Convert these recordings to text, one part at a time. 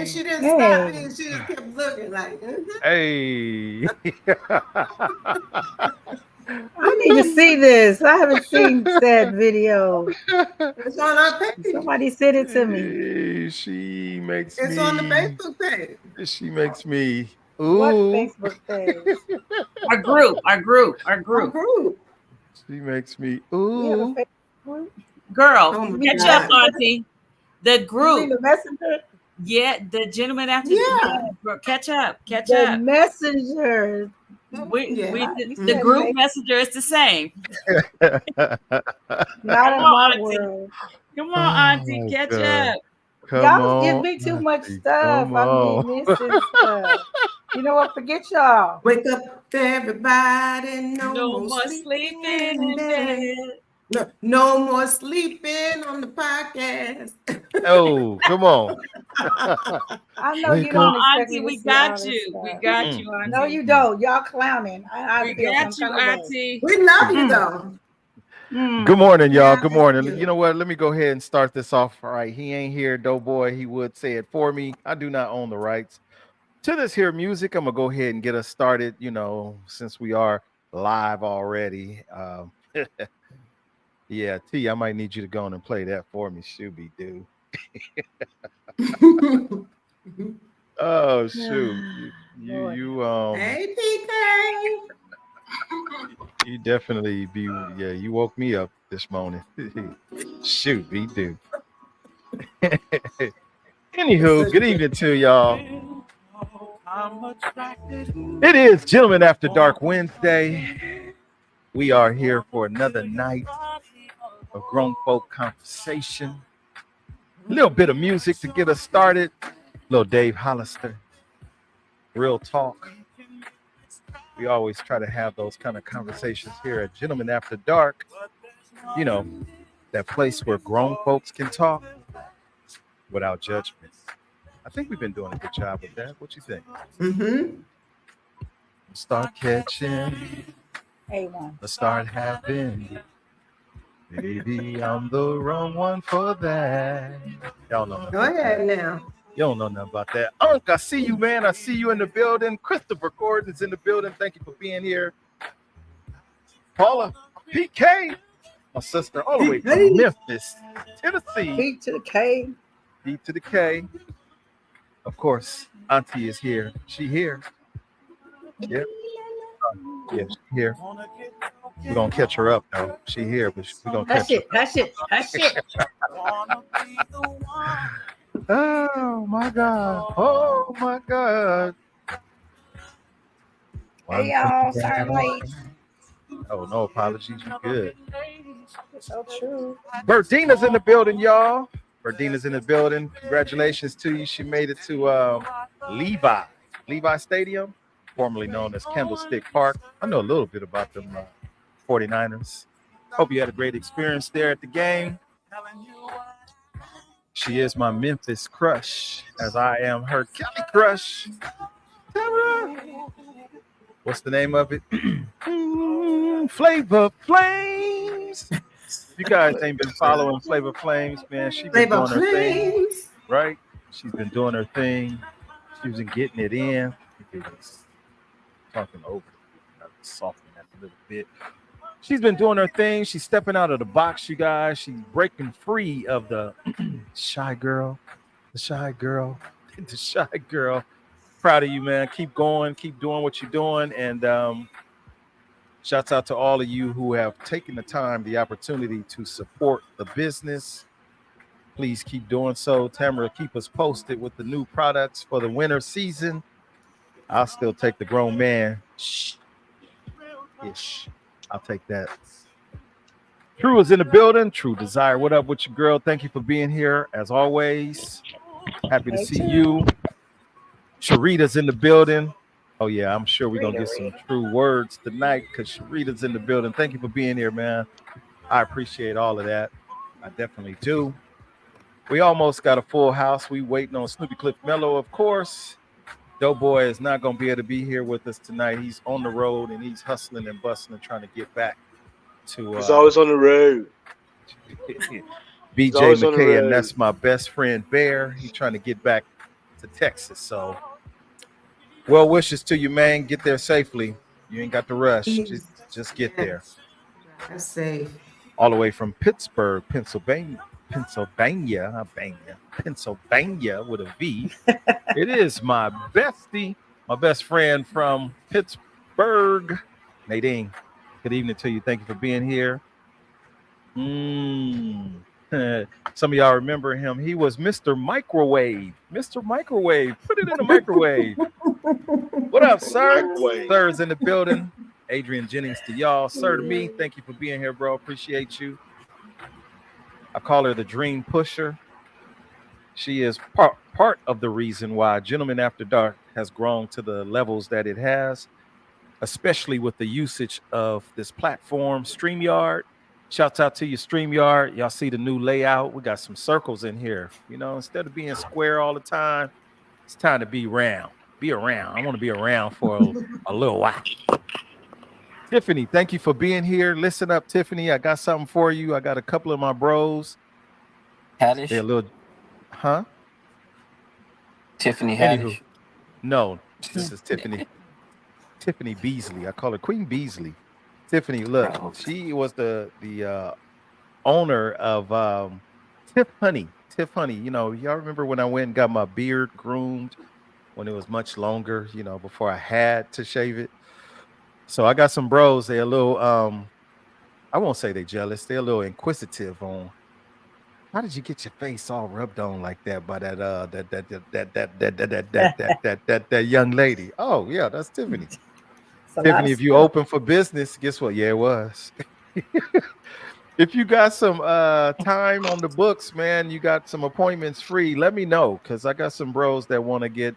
she didn't stop me. She just kept looking like. Hey. I need to see this. I haven't seen that video. It's on our page. Somebody sent it to me. Hey, she makes It's me. on the Facebook page. She makes me. What Ooh. Facebook page? Our group. Our group. She makes me. We have a Ooh. Facebook group. Girl, Oh my catch God. up, Auntie. The You mean group. the messenger? Yeah, the gentleman after. Yeah. Catch up. Catch The up. messenger. Yeah. The group messenger is the same. Not in on, my Auntie. world. Come on, Auntie. Oh, Catch God. up. Come Y'all give on, me too much Auntie, stuff. come I'm on. missing stuff. You know what? Forget y'all. Wake up, everybody. No No more more sleeping sleeping in in bed. bed. No more sleeping on the podcast. Oh, come on. I know Wake you Come up. don't on, expect Auntie. me to We see all got this you. stuff. We got you, Auntie. No, you don't. Y'all clowning. I We feel got some you, kind of way. Auntie. We love you though. Good morning, y'all. Yeah, Good morning. thank you. You know what? Let me go ahead and start this off. All right. He ain't here, Doughboy. He would say it for me. I do not own the rights to this here music. I'm going to go ahead and get us started, since we are live already. Yeah, T, I might need you to go on and play that for me, Shooby, dude. Oh, shoot. Hey, PK. You definitely you woke me up this morning. Shoot, we do. Anywho, good evening to y'all. It is Gentlemen After Dark Wednesday. We are here for another night of grown folk conversation. A little bit of music to get us started. Little Dave Hollister. Real talk. We always try to have those kind of conversations here at Gentlemen After Dark. You know, that place where grown folks can talk without judgment. I think we've been doing a good job with that. What you think? Mm-hmm. Start catching. A1. Let's start having. Maybe I'm the wrong one for that. Y'all know nothing Go about ahead that. now. You don't know nothing about that. Unc, I see you, man. I see you in the building. Christopher Gordon's in the building. Thank you for being here. Paula, PK, my sister, all the way from Memphis, Tennessee. P to the K. D to the K. Of course, Auntie is here. She here. Yep. Yeah, she here. We're gonna catch her up though. She here, but we're gonna catch her. Hush it. Oh my God. Oh my God. Hey y'all, sorry late. Oh, no apologies. You good. So true. Berdina's in the building, y'all. Berdina's in the building. Congratulations to you. She made it to Levi Stadium, formerly known as Candlestick Park. I know a little bit about them 49ers. Hope you had a great experience there at the game. She is my Memphis crush, as I am her Kelly crush. What's the name of it? Flavor Flames. You guys ain't been following Flavor Flames, man. She's been doing her thing, right? She's been doing her thing. She was getting it in. Talking over it. Soften that a little bit. She's been doing her thing. She's stepping out of the box, you guys. She's breaking free of the shy girl. The shy girl. The shy girl. Proud of you, man. Keep going. Keep doing what you're doing. And shouts out to all of you who have taken the time, the opportunity to support the business. Please keep doing so. Tamara, keep us posted with the new products for the winter season. I'll still take the grown man. Ish. I'll take that. True is in the building. True Desire. What up with you, girl? Thank you for being here, as always. Happy to see you. Sharita's in the building. Oh, yeah, I'm sure we're going to get some true words tonight because Sharita's in the building. Thank you for being here, man. I appreciate all of that. I definitely do. We almost got a full house. We waiting on Snoopy Cliff Mello, of course. Doughboy is not going to be able to be here with us tonight. He's on the road and he's hustling and bustling, trying to get back to. He's always on the road. BJ McKay, and that's my best friend Bear. He's trying to get back to Texas. So, well wishes to you, man. Get there safely. You ain't got to rush. Just get there. Drive safe. All the way from Pittsburgh, Pennsylvania with a V. It is my bestie, my best friend from Pittsburgh, Nadine. Good evening to you. Thank you for being here. Some of y'all remember him. He was Mr. Microwave. Mr. Microwave. Put it in the microwave. What up, sir? Microwave. Sir's in the building. Adrian Jennings to y'all. Sir to me. Thank you for being here, bro. Appreciate you. I call her the dream pusher. She is part of the reason why Gentlemen After Dark has grown to the levels that it has, especially with the usage of this platform, StreamYard. Shouts out to you, StreamYard. Y'all see the new layout. We got some circles in here. You know, instead of being square all the time, it's time to be round. Be around. I want to be around for a little while. Tiffany, thank you for being here. Listen up, Tiffany. I got something for you. I got a couple of my bros. Haddish? They're a little, huh? Tiffany Anywho, Haddish? no, this is Tiffany. Tiffany Beasley. I call her Queen Beasley. Tiffany, look, she was the owner of Tiff Honey. Tiff Honey. You know, y'all remember when I went and got my beard groomed when it was much longer, you know, before I had to shave it. So I got some bros. They're a little, I won't say they're jealous. They're a little inquisitive on how did you get your face all rubbed on like that by that that young lady? Oh yeah, that's Tiffany. Tiffany, if you open for business, guess what? Yeah, it was. If you got some time on the books, man, you got some appointments free, let me know, because I got some bros that want to get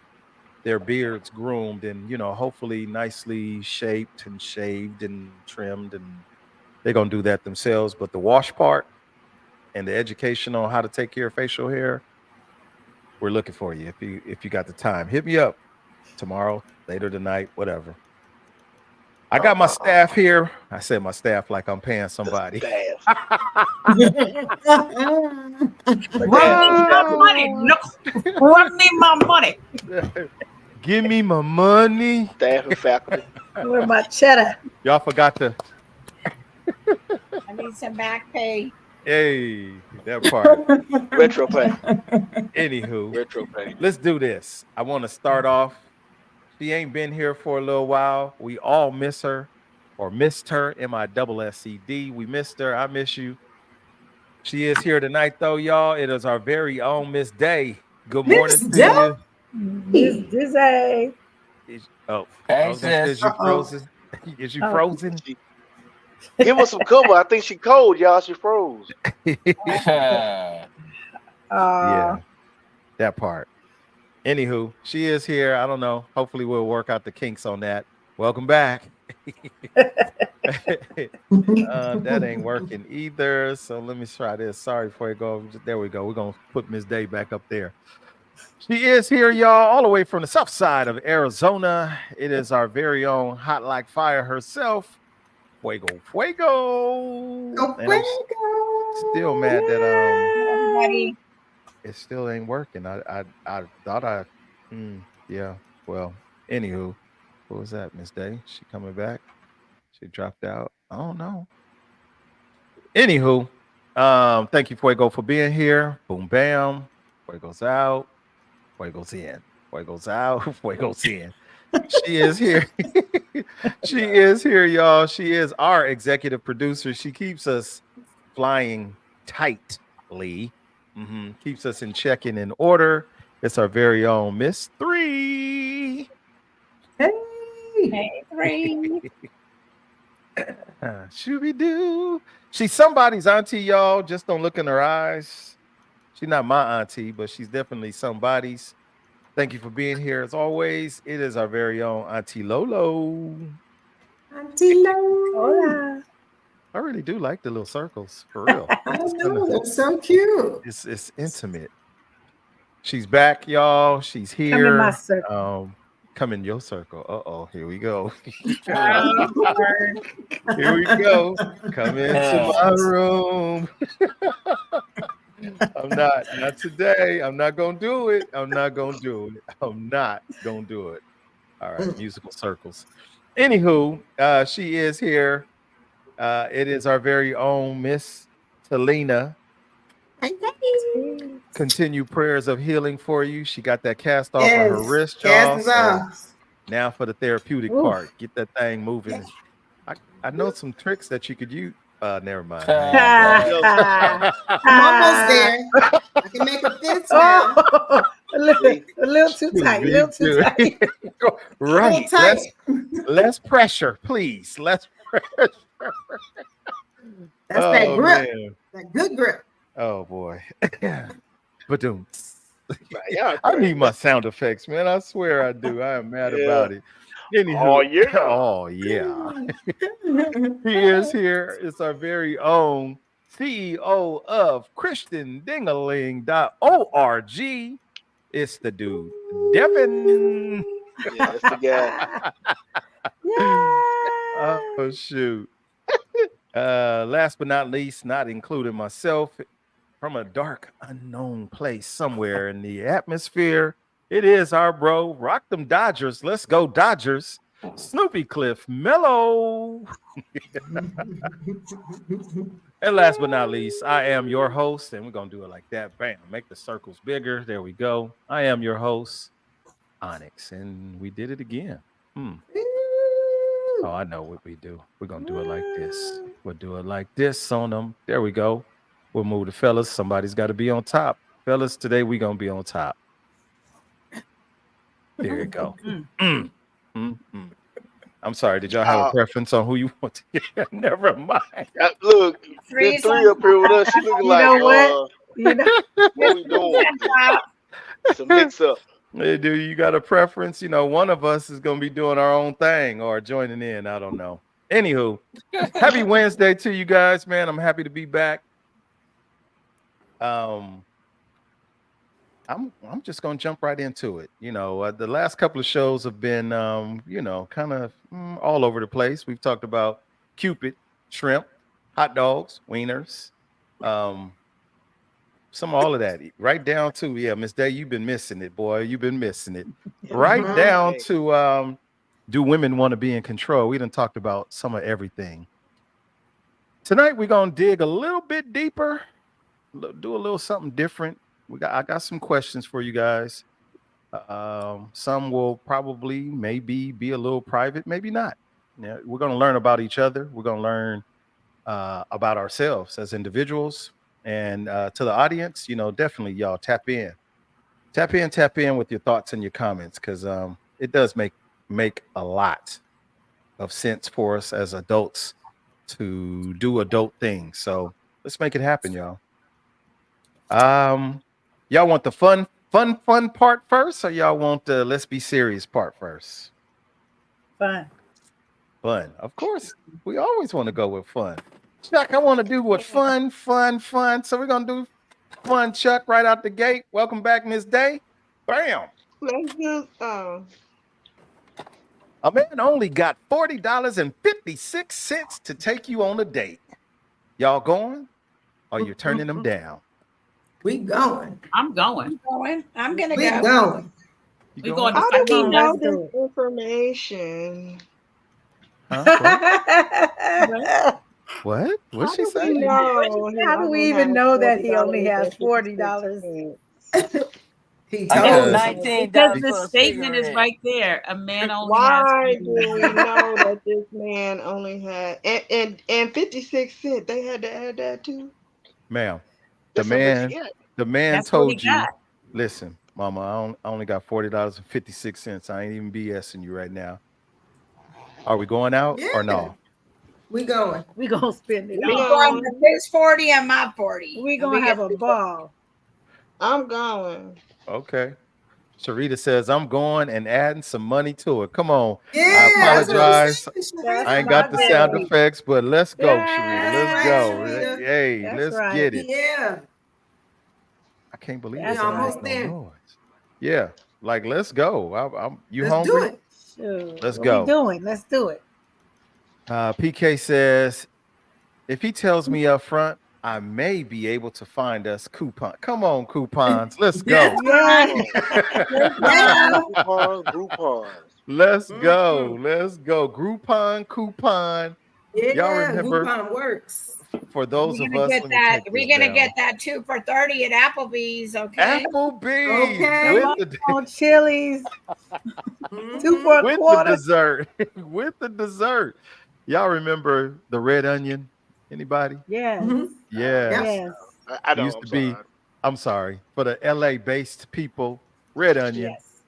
their beards groomed and, you know, hopefully nicely shaped and shaved and trimmed, and they're gonna do that themselves. But the wash part and the education on how to take care of facial hair, we're looking for you. If you got the time, hit me up tomorrow, later tonight, whatever. I got my staff here. I said my staff like I'm paying somebody. Money. No, run me my money. Give me my money. Staff and faculty. Where my cheddar? Y'all forgot to. I need some back pay. Hey, that part. Retro pay. Anywho, Retro pay. let's do this. I want to start off. She ain't been here for a little while. We all miss her, or missed her. MISSED. We missed her. I miss you. She is here tonight, though, y'all. It is our very own Miss Day. Good morning to you. Miss Dizzy. Oh, Hey, is you frozen? Is you frozen? Give us some cover. I think she cold, y'all. She froze. Yeah, that part. Anywho, she is here. I don't know. Hopefully, we'll work out the kinks on that. Welcome back. That ain't working either. So let me try this. Sorry before you go. There we go. We're gonna put Miss Day back up there. She is here, y'all, all the way from the south side of Arizona. It is our very own hot like fire herself, Fuego. And I'm still mad that Everybody. it still ain't working. I thought yeah. Well, anywho, what was that, Miss Day? She coming back? She dropped out. I don't know. Anywho, thank you, Fuego, for being here. Boom, bam. Fuego's out. Fuego's in. Fuego's out. Fuego's in. She is here. She is here, y'all. She is our executive producer. She keeps us flying tightly. Keeps us in check and in order. It's our very own Miss 3. Hey, 3. Shooby-doo. She's somebody's auntie, y'all. Just don't look in her eyes. She's not my auntie, but she's definitely somebody's. Thank you for being here. As always, it is our very own Auntie Lolo. Auntie Lolo. I really do like the little circles, for real. I know, they're so cute. It's intimate. She's back, y'all. She's here. Come in my circle. Come in your circle. Uh-oh, here we go. Here we go. Come into my room. I'm not. Not today. I'm not gonna do it. I'm not gonna do it. I'm not gonna do it. All right, musical circles. Anywho, she is here. It is our very own Miss Talina. Hey, Continue prayers of healing for you. She got that cast off of her yes, wrist, cast y'all. is So off. now for the therapeutic Oof. part. Get that thing moving. I know some tricks that you could use. Never mind. I I'm almost there. I can make a fist now. Oh, a little too tight. A little too tight. Right. tight. Less pressure, please. Less pressure. That's that grip. Man. That good grip. Oh boy. Ba-doom. Yeah, I need my sound effects, man. I swear I do. I am mad about it. Anywho, Oh, yeah. Oh yeah. He is here. It's our very own CEO of ChristianDingaling.org. It's the dude, Devin. Yeah, that's the guy. Oh shoot. Last but not least, not including myself, from a dark, unknown place somewhere in the atmosphere, it is our bro, Rock them Dodgers. Let's go, Dodgers. Snoopy Cliff Mellow. And last but not least, I am your host, and we're going to do it like that. Bam, make the circles bigger. There we go. I am your host, Onyx, and we did it again. Oh, I know what we do. We're going to do it like this. We'll do it like this on them. There we go. We'll move the fellas. Somebody's got to be on top. Fellas, today we're going to be on top. There you go. I'm sorry. Did y'all have a preference on who you want to get? Never mind. Look, the three up here with us. She looking like, what we doing? It's a mix up. Hey, do you got a preference? You know, one of us is going to be doing our own thing or joining in. I don't know. Anywho, happy Wednesday to you guys, man. I'm happy to be back. I'm just gonna jump right into it. You know, the last couple of shows have been, you know, kind of all over the place. We've talked about Cupid, shrimp, hot dogs, wieners, some all of that, right down to Miss Day, you've been missing it, boy. You've been missing it. Right down to do women want to be in control? We done talked about some of everything. Tonight we're gonna dig a little bit deeper, do a little something different. I got some questions for you guys. Some will probably maybe be a little private, maybe not. Yeah, we're going to learn about each other. We're going to learn about ourselves as individuals. And to the audience, you know, definitely y'all tap in with your thoughts and your comments, because it does make a lot of sense for us as adults to do adult things. So let's make it happen, y'all. Y'all want the fun part first, or y'all want the let's be serious part first? Fun. Of course, we always want to go with fun. Chuck, I want to do what fun. So we're gonna do fun, Chuck, right out the gate. Welcome back, Miss Day. Bam. Let's do. A man only got $40.56 to take you on a date. Y'all going, or you're turning them down? We going. I'm going. I'm gonna We go. going. We going to How do we fucking know Let's do this information? Huh? What? What's she How do we saying? know? How do we even know that he only has $40? He I told got us. $19 because for the a statement is cigarette. right there. A man only Why has. do we know that this man only had and 56 cents? They had to add that too. Ma'am, That's the what man That's what told he you, got. listen, mama, I only got $40.56. I ain't even BSing you right now. Are we going out or no? We going. We gonna spend it We all. going. His 40 and my 40. We gonna have a ball. I'm going. Okay. Sharita says, I'm going and adding some money to it. Come on. Yeah, I apologize. That's I ain't got the my sound baby. effects, but let's go, Yeah. Sharita. Let's That's go. right, Sharita. Hey, That's let's right. get it. Yeah. I can't believe That's it's almost right. no there. noise. Yeah, like let's go. You Let's hungry? do it. Sure. Let's What go. we doing? Let's do it. PK says, if he tells me up front, I may be able to find us coupon. Come on, coupons. Let's go. Yes. Yeah. Groupons. Let's go. Let's go. Groupon. Y'all Yeah, remember, Groupon works. for those We're of gonna us, get let me that. take We're this gonna down. get that 2 for $30 at Applebee's. Okay. Applebee's Okay. with the On Chili's, Mhm. 2 for a with the quarter. dessert. With the dessert. Y'all remember the red onion? Anybody? Yes. Mhm. Yeah. Yes. I It don't. used I'm to sorry. be, I'm sorry, for the LA based people, red onion, Yes.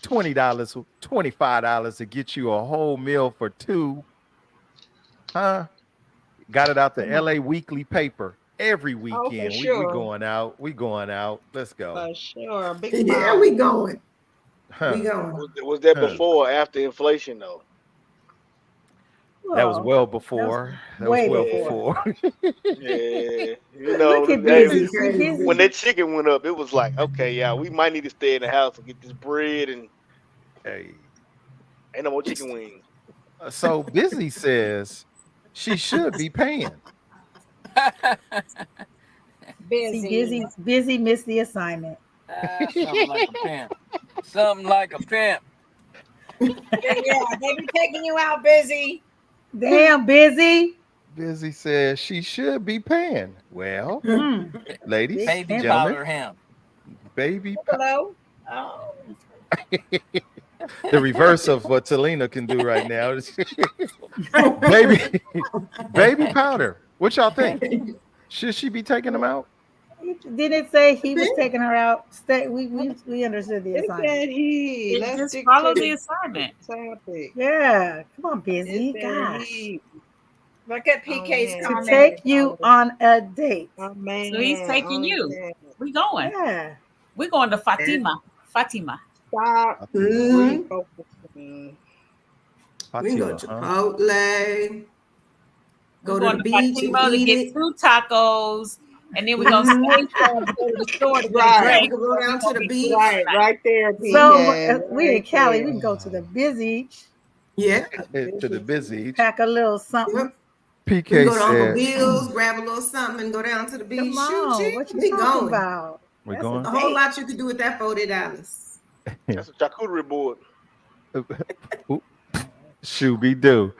$20, $25 to get you a whole meal for two. Huh? Got it out the Come on. LA weekly paper. Every Oh, for weekend. We sure. going out. We going out. Let's go. For sure. Big Yeah, mouth. we going. We Huh. going. Was that Huh. before or after inflation though? That was Well, well that before. was That was way well before. before. Yeah. Look at Hey, Busy. See Crazy. Busy? when that chicken went up, it was like, okay, yeah, we might need to stay in the house and get this bread and Hey. ain't no more chicken wings. So Busy says she should be paying. See Busy missed the assignment. Something like a pimp. Something like a pimp. Yeah, they be taking you out, Busy. Damn, Busy. Busy says she should be paying. Well, Mm. ladies, Big Baby pimp. gentlemen, powder him. baby, Hello. Oh. the reverse of what Talina can do right now is baby, baby powder. What y'all think? Should she be taking them out? Didn't it say he was taking her out? We understood the It assignment. said he. It Let's just stick follow to the the assignment. topic. Yeah, come on, Busy. It said Gosh, he. Look at Only PK's had to comment. take you on a date. a man. So he's taking only you. had- We going. Yeah, We going to Fatima. Fatima. Stop Mhm. refocusing. We can go Fatima, to huh? Chipotle. Go We're to going the to beach and Fatima to eat get it. 2 tacos, and then we're gonna Mhm. stay home and go to the store to get a Right. Yeah, we drink. can go down to the beach. Right there, so PK. we in Right Cali. there. We can go to the Busy, Yeah. To the busy. pack a little something. Yep. We can PK go to Uncle said, Bill's, grab a little something, and go down to the beach. Come on, what you We talking going. about? "We're That's a going." A whole date. lot you could do with that $40. That's a charcuterie board. Shooby doo.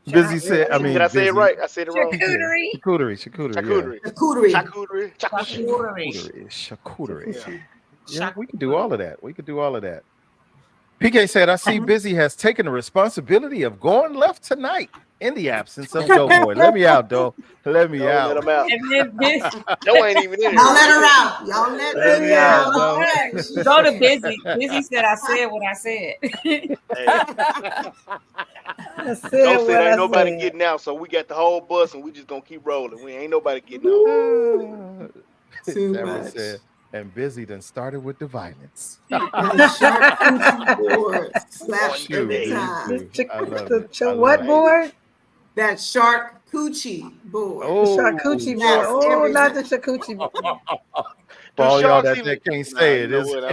Busy said, I Really? Did mean, I say it busy. right? I said it wrong. Charcuterie. Charcuterie, Charcuterie. Charcuterie. Charcuterie. Charcuterie. Charcuterie. Yeah. Yeah, we could do all of that. We could do all of that. PK said, I see Busy has taken the responsibility of going left tonight in the absence of Doughboy. Let me out, Doe. Let me Don't let out. them out. And then this, Joe ain't even in Y'all here. let her out. Y'all let Let me me out. out, Doe. Okay. go to Busy. Busy said, I said what I said. Hey, I said Joe what said ain't I nobody said. getting out, so we got the whole bus and we just gonna keep rolling. We ain't nobody getting out. Too Deborah much. said, and Busy then started with the violence. That sharp coochie board slaps Shoot, every dude, time. dude. I love The it. I love what it. board? That shark coochie board. The Oh, charcuterie board. Slaps Oh, every not time. the charcuterie board. for Do all y'all sharks that even? can't Nah, say you it, know is what? I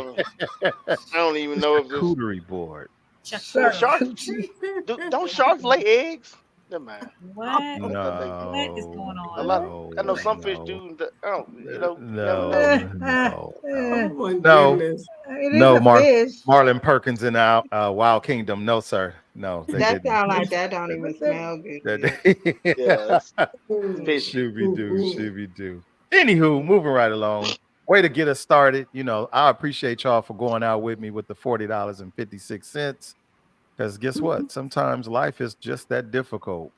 don't even know if this. charcuterie board. Do sharks? Charcuterie. Don't sharks lay eggs? Never mind. What? I thought they. What is No, going A on? lot. no, I know some fish no, do. I don't. You never know. no, Oh my no, goodness. It is no, a fish. Marlon Perkins in our Wild Kingdom. No, sir. No, they That didn't. sound like that don't even smell good. Yeah, it's fish. Shooby doo. Anywho, moving right along. Way to get us started. You know, I appreciate y'all for going out with me with the $40.56. Because guess what? Sometimes life is just that difficult.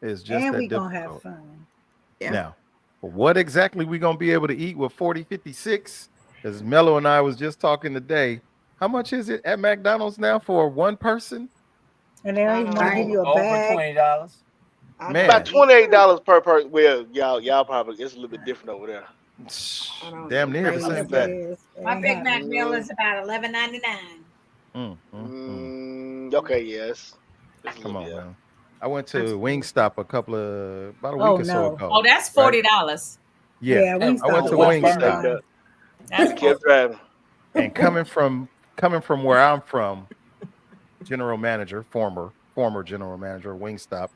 It's just And that we difficult. gonna have fun. Yeah. Now, what exactly we gonna be able to eat with 40.56? Because Mello and I was just talking today. How much is it at McDonald's now for one person? And they don't even want to give you a Over bag. $20. Man. About $28 per person. Well, y'all probably it's a little bit different over there. Damn near the Crazy. same Yes, it thing. is. My Ain't Big happening. Mac meal is about $11.99. Okay, yes. Come on, man. I went to Wingstop about a week Oh, or so no. ago. Oh, that's $40. Yeah, we I went to stopped Wingstop. That's Kept driving. And coming from where I'm from, former general manager of Wingstop,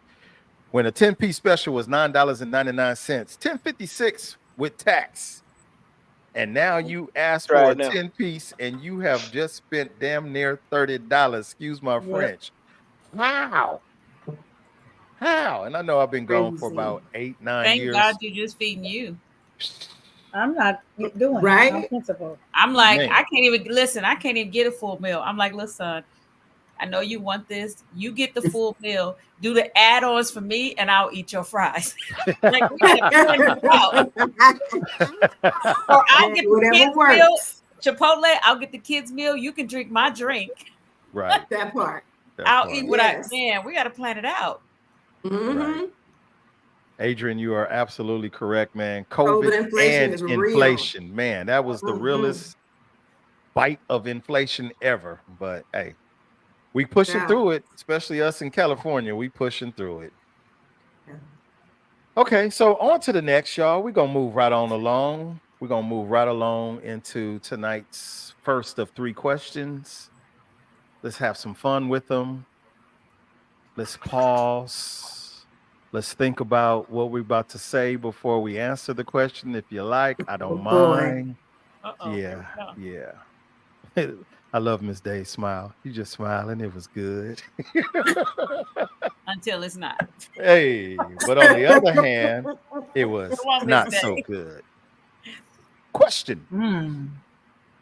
when a 10-piece special was $9.99, $10.56 with tax. And now you ask Try for a it now. 10-piece and you have just spent damn near $30. Excuse my French. How? How? And I know I've been gone for Crazy. about 8-9 Thank years. God you're just feeding you. I'm not doing it Right? on principle. I'm like, Man. I can't even listen. I can't even get a full meal. I'm like, listen, I know you want this. You get the full meal. Do the add-ons for me, and I'll eat your fries. Like, we gotta plan this out. Or I'll get the Whatever kids' meal. works. Chipotle, I'll get the kids' meal. You can drink my drink. Right. That part. I'll eat what Yes. I can. We got to plan it out. Mhm. Adrian, you are absolutely correct, man. COVID COVID inflation and is real. inflation, man, that was the Mhm. realest bite of inflation ever. But hey, we pushing Yeah. through it, especially us in California. We pushing through it. Yeah. Okay, so on to the next, y'all. We're gonna move right on along. We're gonna move right along into tonight's first of 3 questions. Let's have some fun with them. Let's pause. Let's think about what we're about to say before we answer the question. If you like, I don't Oh, boy. mind. Uh-oh. Yeah, No. yeah. I love Miss Day's smile. You just smiling. It was good. Until it's not. Hey, but on the other hand, it was Come on, Miss not Day. so good. Question. Hmm.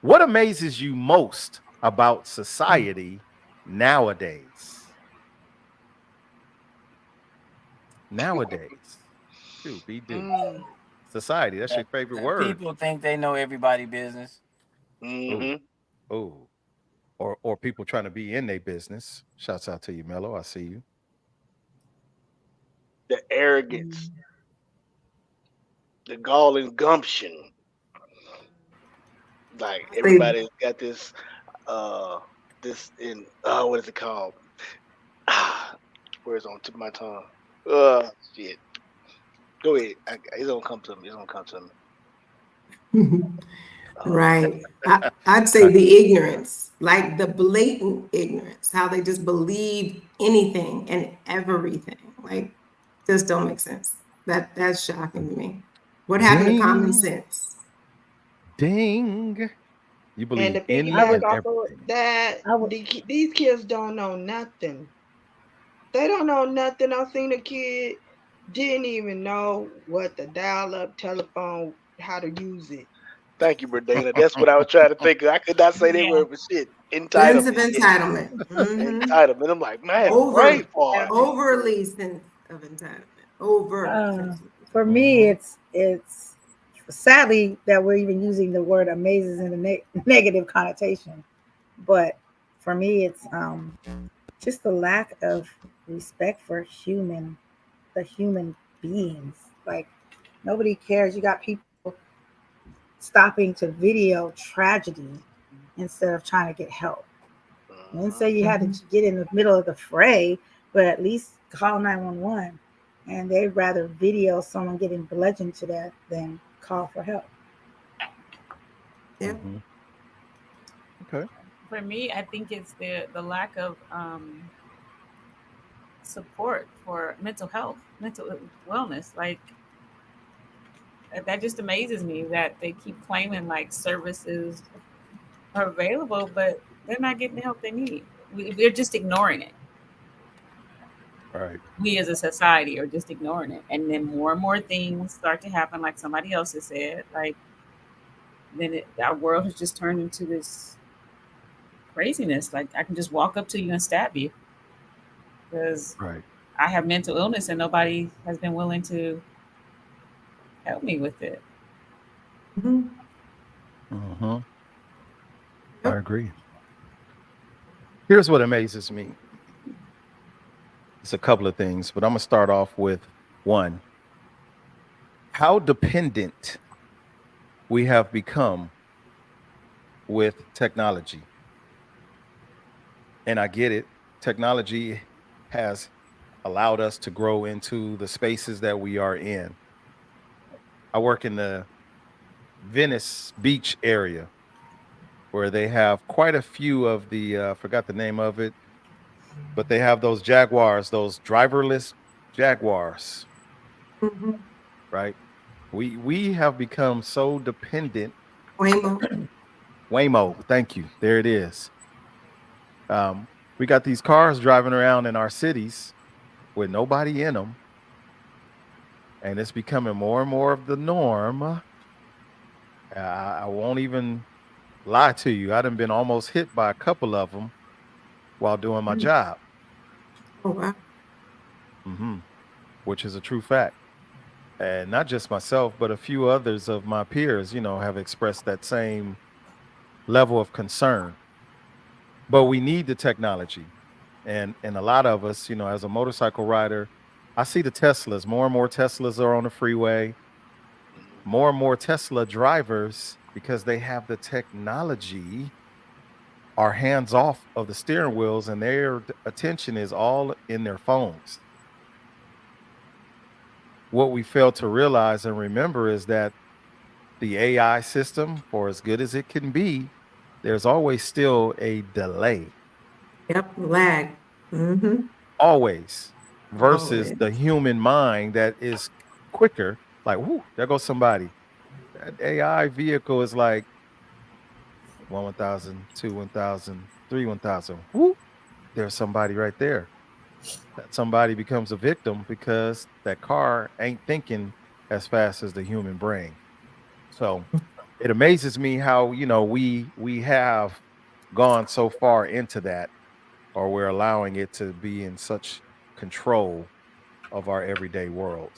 What amazes you most about society nowadays? Nowadays. Shoot, be do. Society, that's your favorite word. People think they know everybody business. Mm-hmm. Oh. Or people trying to be in their business. Shouts out to you, Mello. I see you. The arrogance, the gall and gumption. Like everybody's got this in what is it called? Where's on tip of my tongue? Shit. Go ahead. It's gonna come to me. It's gonna come to me. Right. I'd say the ignorance, like the blatant ignorance, how they just believe anything and everything. Like, just don't make sense. That's shocking to me. What happened to common Ding. sense? Ding. You And believe to any piggyback and off of everything. that, these kids don't know nothing. They don't know nothing. I seen a kid didn't even know what the dial-up telephone, how to use it. Thank you, Berdana. That's what I was trying to think of. I could not say they were shit. Sense Entitlement. of entitlement. Mhm. Entitlement. I'm like, man, pray for it. Overly sense of entitlement. Over. For me, it's sadly that we're even using the word amazes in a negative connotation. But for me, it's just the lack of respect for the human beings. Like, nobody cares. You got people stopping to video tragedy instead of trying to get help. I didn't say you had to get in the middle of the fray, but at least call 911. And they'd rather video someone getting bludgeoned to death than call for help. Yeah. Mhm. Okay. For me, I think it's the lack of support for mental health, mental wellness. Like, that just amazes me that they keep claiming like services are available, but they're not getting the help they need. We're just ignoring it. Right. We as a society are just ignoring it, and then more and more things start to happen, like somebody else has said. Like, then our world has just turned into this craziness. Like, I can just walk up to you and stab you because Right. I have mental illness and nobody has been willing to help me with it. Mhm. Mm-hmm. I agree. Here's what amazes me. It's a couple of things, but I'm gonna start off with one. How dependent we have become with technology. And I get it. Technology has allowed us to grow into the spaces that we are in. I work in the Venice Beach area where they have quite a few of the forgot the name of it, but they have those Jaguars, those driverless Jaguars, Mhm. right? We have become so dependent. Waymo. Waymo, thank you. There it is. We got these cars driving around in our cities with nobody in them, and it's becoming more and more of the norm. I won't even lie to you. I done been almost hit by a couple of them while doing my job, Oh wow. hmm which is a true fact. And not just myself, but a few others of my peers, have expressed that same level of concern. But we need the technology, and a lot of us, as a motorcycle rider, I see the Teslas. More and more Teslas are on the freeway. Mhm. More and more Tesla drivers, because they have the technology, are hands off of the steering wheels, and their attention is all in their phones. What we fail to realize and remember is that the AI system, for as good as it can be, there's always still a delay, Yep. Lag. Mm-hmm. always, versus Always. the human mind that is quicker. Like, whoo, there goes somebody. That AI vehicle is like 1,000, 2, 1,000, 3, 1,000. Whoo, there's somebody right there. That somebody becomes a victim because that car ain't thinking as fast as the human brain. So it amazes me how, we have gone so far into that, or we're allowing it to be in such control of our everyday world.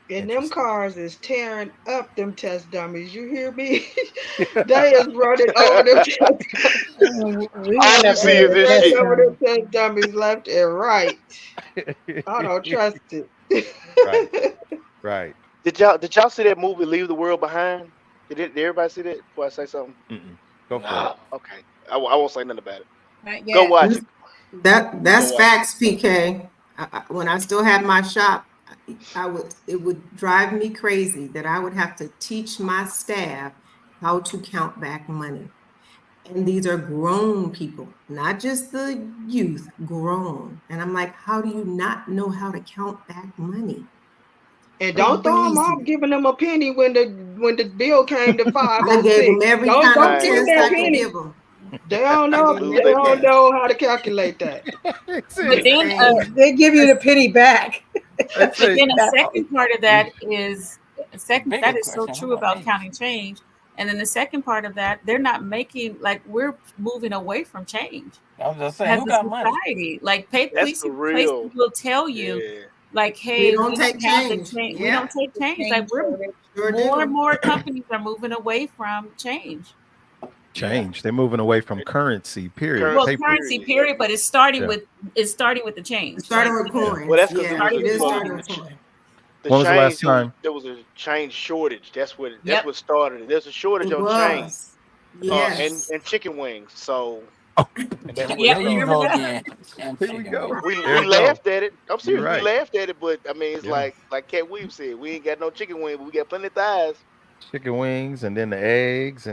And them Interesting. cars is tearing up them test dummies. You hear me? They is running over them test. We All end you up see being is the this test Running shit. over them dummy. test dummies left and right. I don't trust Right, it. right. Did y'all see that movie Leave the World Behind? Did everybody see that before I say something? Mm-mm. Go for it. No. Okay. I won't say nothing about it. Not Go yet. watch it. Go That's watch it. facts, PK. When I still had my shop, it would drive me crazy that I would have to teach my staff how to count back money. And these are grown people, not just the youth, grown. And I'm like, how do you not know how to count back money? And don't throw them Crazy. off giving them a penny when the bill came to I gave them 506. every Don't kind of don't give them Man, test that I could penny. give them. They don't I know gave them lose they every their don't penny. test. know how to calculate that. That's But it. then They give you the penny back. That's But it. then a second part of that is Bigger that is so question. Who true got about me? counting change. And then the second part of that, they're not making like we're moving away from change I was just saying, as who a got money? society. Like That's the places real. will tell you, Yeah. like, We hey, don't we take don't have the change. change. We Yeah, don't take The change. Like change we're shortage. sure more and do. more companies are moving away from change. Yeah. Change. They're moving away from currency, period. Well, Currency Paper. currency period. Yep. period, but Yeah. it's starting with the change. Starting Like with Yeah. Well, coins. that's because it Yeah, was starting a it with is well starting coins. with coins. the When was the last change time? there was a change shortage. That's Yep. what started it. There's a shortage It on change. was. And Yes. chicken wings. So Oh, and that's There, what Yep. there you started Remember go it. that? again. Damn here we chicken go. wing. We There you go. laughed at it. I'm You're serious. We right. laughed at it, but I mean, it's Yeah. like Cat Williams said, we ain't got no chicken wing, but we got plenty of thighs. Chicken wings and then the eggs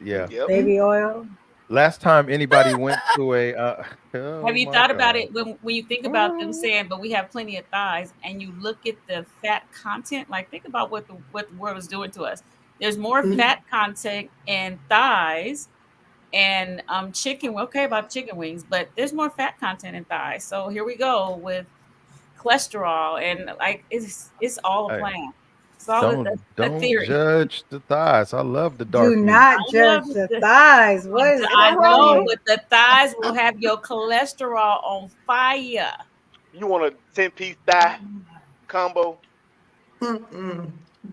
yeah. Yep. Baby oil. Last time anybody went to a Have oh you my thought about god. it when you think about them saying, "But we have plenty of thighs," and you look at the fat content? Like, think about what the world is doing to us. There's more Mhm. fat content in thighs and chicken. Okay, about chicken wings, but there's more fat content in thighs. So here we go with cholesterol and like it's all a Hey, plan. It's all a don't theory. judge the thighs. I love the Do dark meat. not I love judge the the thighs. What is Ain't no I wrong with wrong know, with you? but the thighs will have your cholesterol on fire. You want a 10-piece thigh combo? Mm-mm.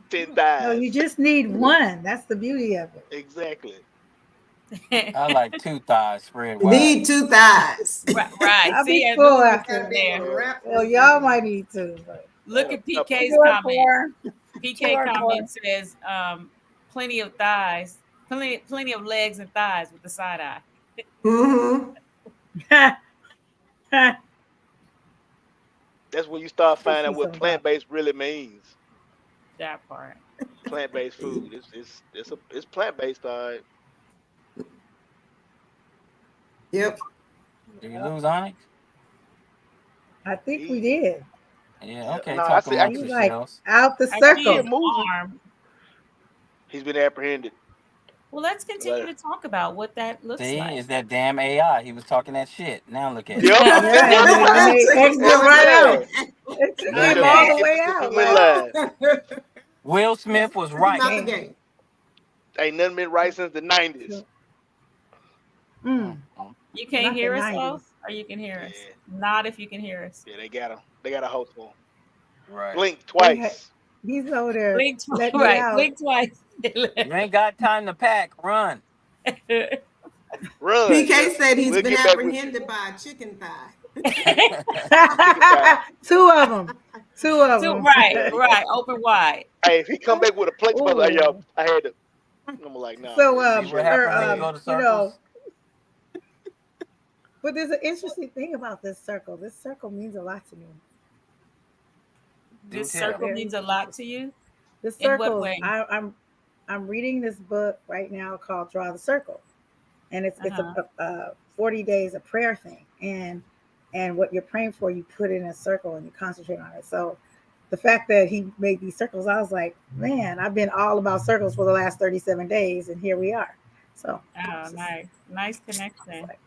10 No, you thighs. just need one. That's the beauty of it. Exactly. I like two thighs spread You wide. need two thighs. Right. I'll See, be and full Lou was after. in Gotta be able there. to Yeah. wrap Well, this y'all thing. might need to. But Look And at a two PK's or comment. four. Two PK or four. comment says, plenty of thighs, plenty of legs and thighs with the side eye. Mm-hmm. that's when you start Teach finding me out what something about plant-based really means. That part. Plant-based food. It's plant-based, all right. Yep. Do you lose Onyx? I think we He did. Yeah, okay. No, I Talk see. I amongst He's can like yourselves. out the I I see see circle. it his moving. arm. He's been apprehended. Well, let's continue But, to talk about what that looks See, like. it's that damn AI. He was talking that shit. Now look at it. yep. Yeah, Yep. and they Took him exit What out we right the out. saying? game. It took Look him at all Okay. the it. way Get the out. system in Like, line. Will Smith was Took him right. out the man. game. Ain't nothing been right since the 90s. Mm, You can't not the hear us, though, 90s. or you can hear us. Yeah. Not if you can hear us. Yeah, they got him. They got a host for him. Right. Blink They had, twice. he's over there. Blink Let twice. me Right. out. Blink twice. You ain't got time to pack. Run. Run. PK said he's We'll been get back with you. apprehended by a chicken thigh. Chicken thigh. Two of them. Two of them. Right. Right. Open wide. Hey, if he come back with a plate, hey, yo, Ooh. I had to. I'm like, nah, So, bro, be See what straight. or happened when you go to you know, circles? but there's an interesting thing about this circle. This circle means a lot to me. Do This tell. circle Very means a lot to you. The In what circles. way? I'm reading this book right now called Draw the Circle, and it's Uh-huh. a 40 days of prayer thing, and what you're praying for, you put it in a circle and you concentrate on it. So the fact that he made these circles, I was like, man, I've been all about circles for the last 37 days, and here we are. So Oh, nice. Nice connection. like,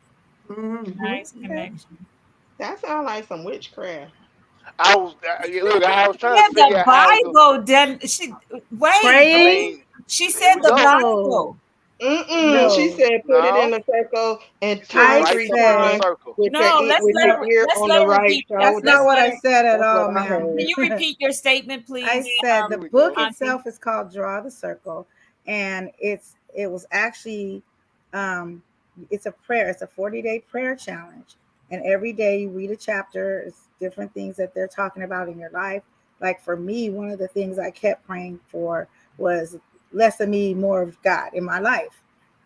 Nice okay. connection. That sounds like some witchcraft. I was look. I was trying Yeah, to figure the out how it go. Bible. Then wait. I Praying? mean, She here said we the go. No, Bible. She no. said put it in No, a circle and he said turn I write three something in a said times circle. with No, with the no. ear let's on let the her right repeat. That's shoulder. not what I Her. said at That's what all, I ma'am. Can heard. you repeat your statement, I please? said the Here we book go. Auntie. itself is called Draw the Circle, and it was actually it's a prayer. It's a 40-day prayer challenge, and every day you read a chapter. It's different things that they're talking about in your life. Like for me, one of the things I kept praying for was less of me, more of God in my life,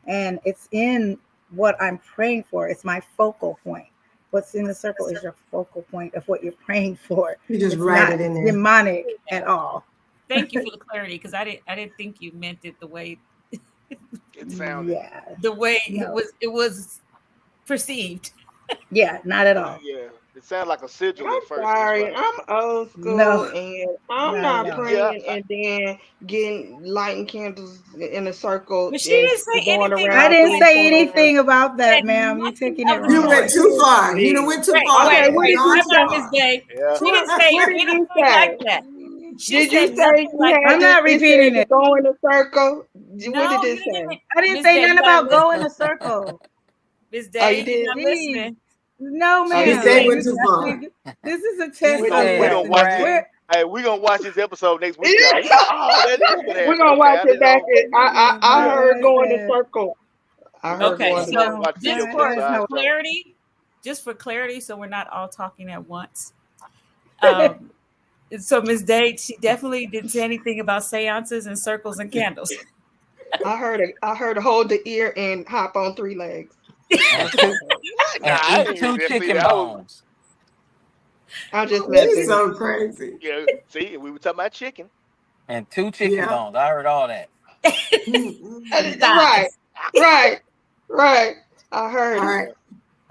and it's in what I'm praying for. It's my focal point. What's in the circle is your focal point of what you're praying for. You just It's write not it in there. demonic at all. Thank you for the clarity, because I didn't think you meant it the way It sounded. Yeah. it No. was perceived. Yeah, not at all. Yeah, it sounded like a sigil I'm at first. That's sorry. right. I'm old school No, and I'm not at not all. Yeah, praying and then getting lighting candles in a circle But she and didn't say going anything I around about didn't three that. say times. anything about She that, said ma'am. You're nothing taking it of the You wrong. went sort. too far. You done me. went too Wait, far. Okay, wait, You what wait. did gone you too Time out, say? Miss far. Day. Yeah. She didn't say What did you anything like say? that. She Did you said say nothing you like had I'm that. to? not It said repeating to it. go in a circle. What No, did you it didn't say? even. I didn't Miss say Day, nothing you're not about go in listening. a circle. Miss Oh, Day, you you're did. not Please. listening. No, She Miss didn't ma'am. Day say went This too is far. this is a She test We of gonna said we gonna watch questioning. it. pray. Where Hey, we gonna watch this episode next week, y'all. We like, oh, that is what We're happened. gonna Okay, watch I it didn't back. know. I heard yes, go in a yes. circle. I heard Okay, go Okay, in a we gonna so No, watch the just that for is inside not joke. clarity, so we're not all talking at once. what Um, so Miss Day, she definitely didn't say anything about seances and circles and candles. I heard hold the ear and hop on three legs. And That's what I two heard. Nah, and I eat didn't two even see chicken that. I was, bones. I'm just She's messing with so crazy. yeah. See, we were talking about chicken. And two chicken Yeah. bones. I heard all that. you. Right, Thighs. right, right. I All heard it. right.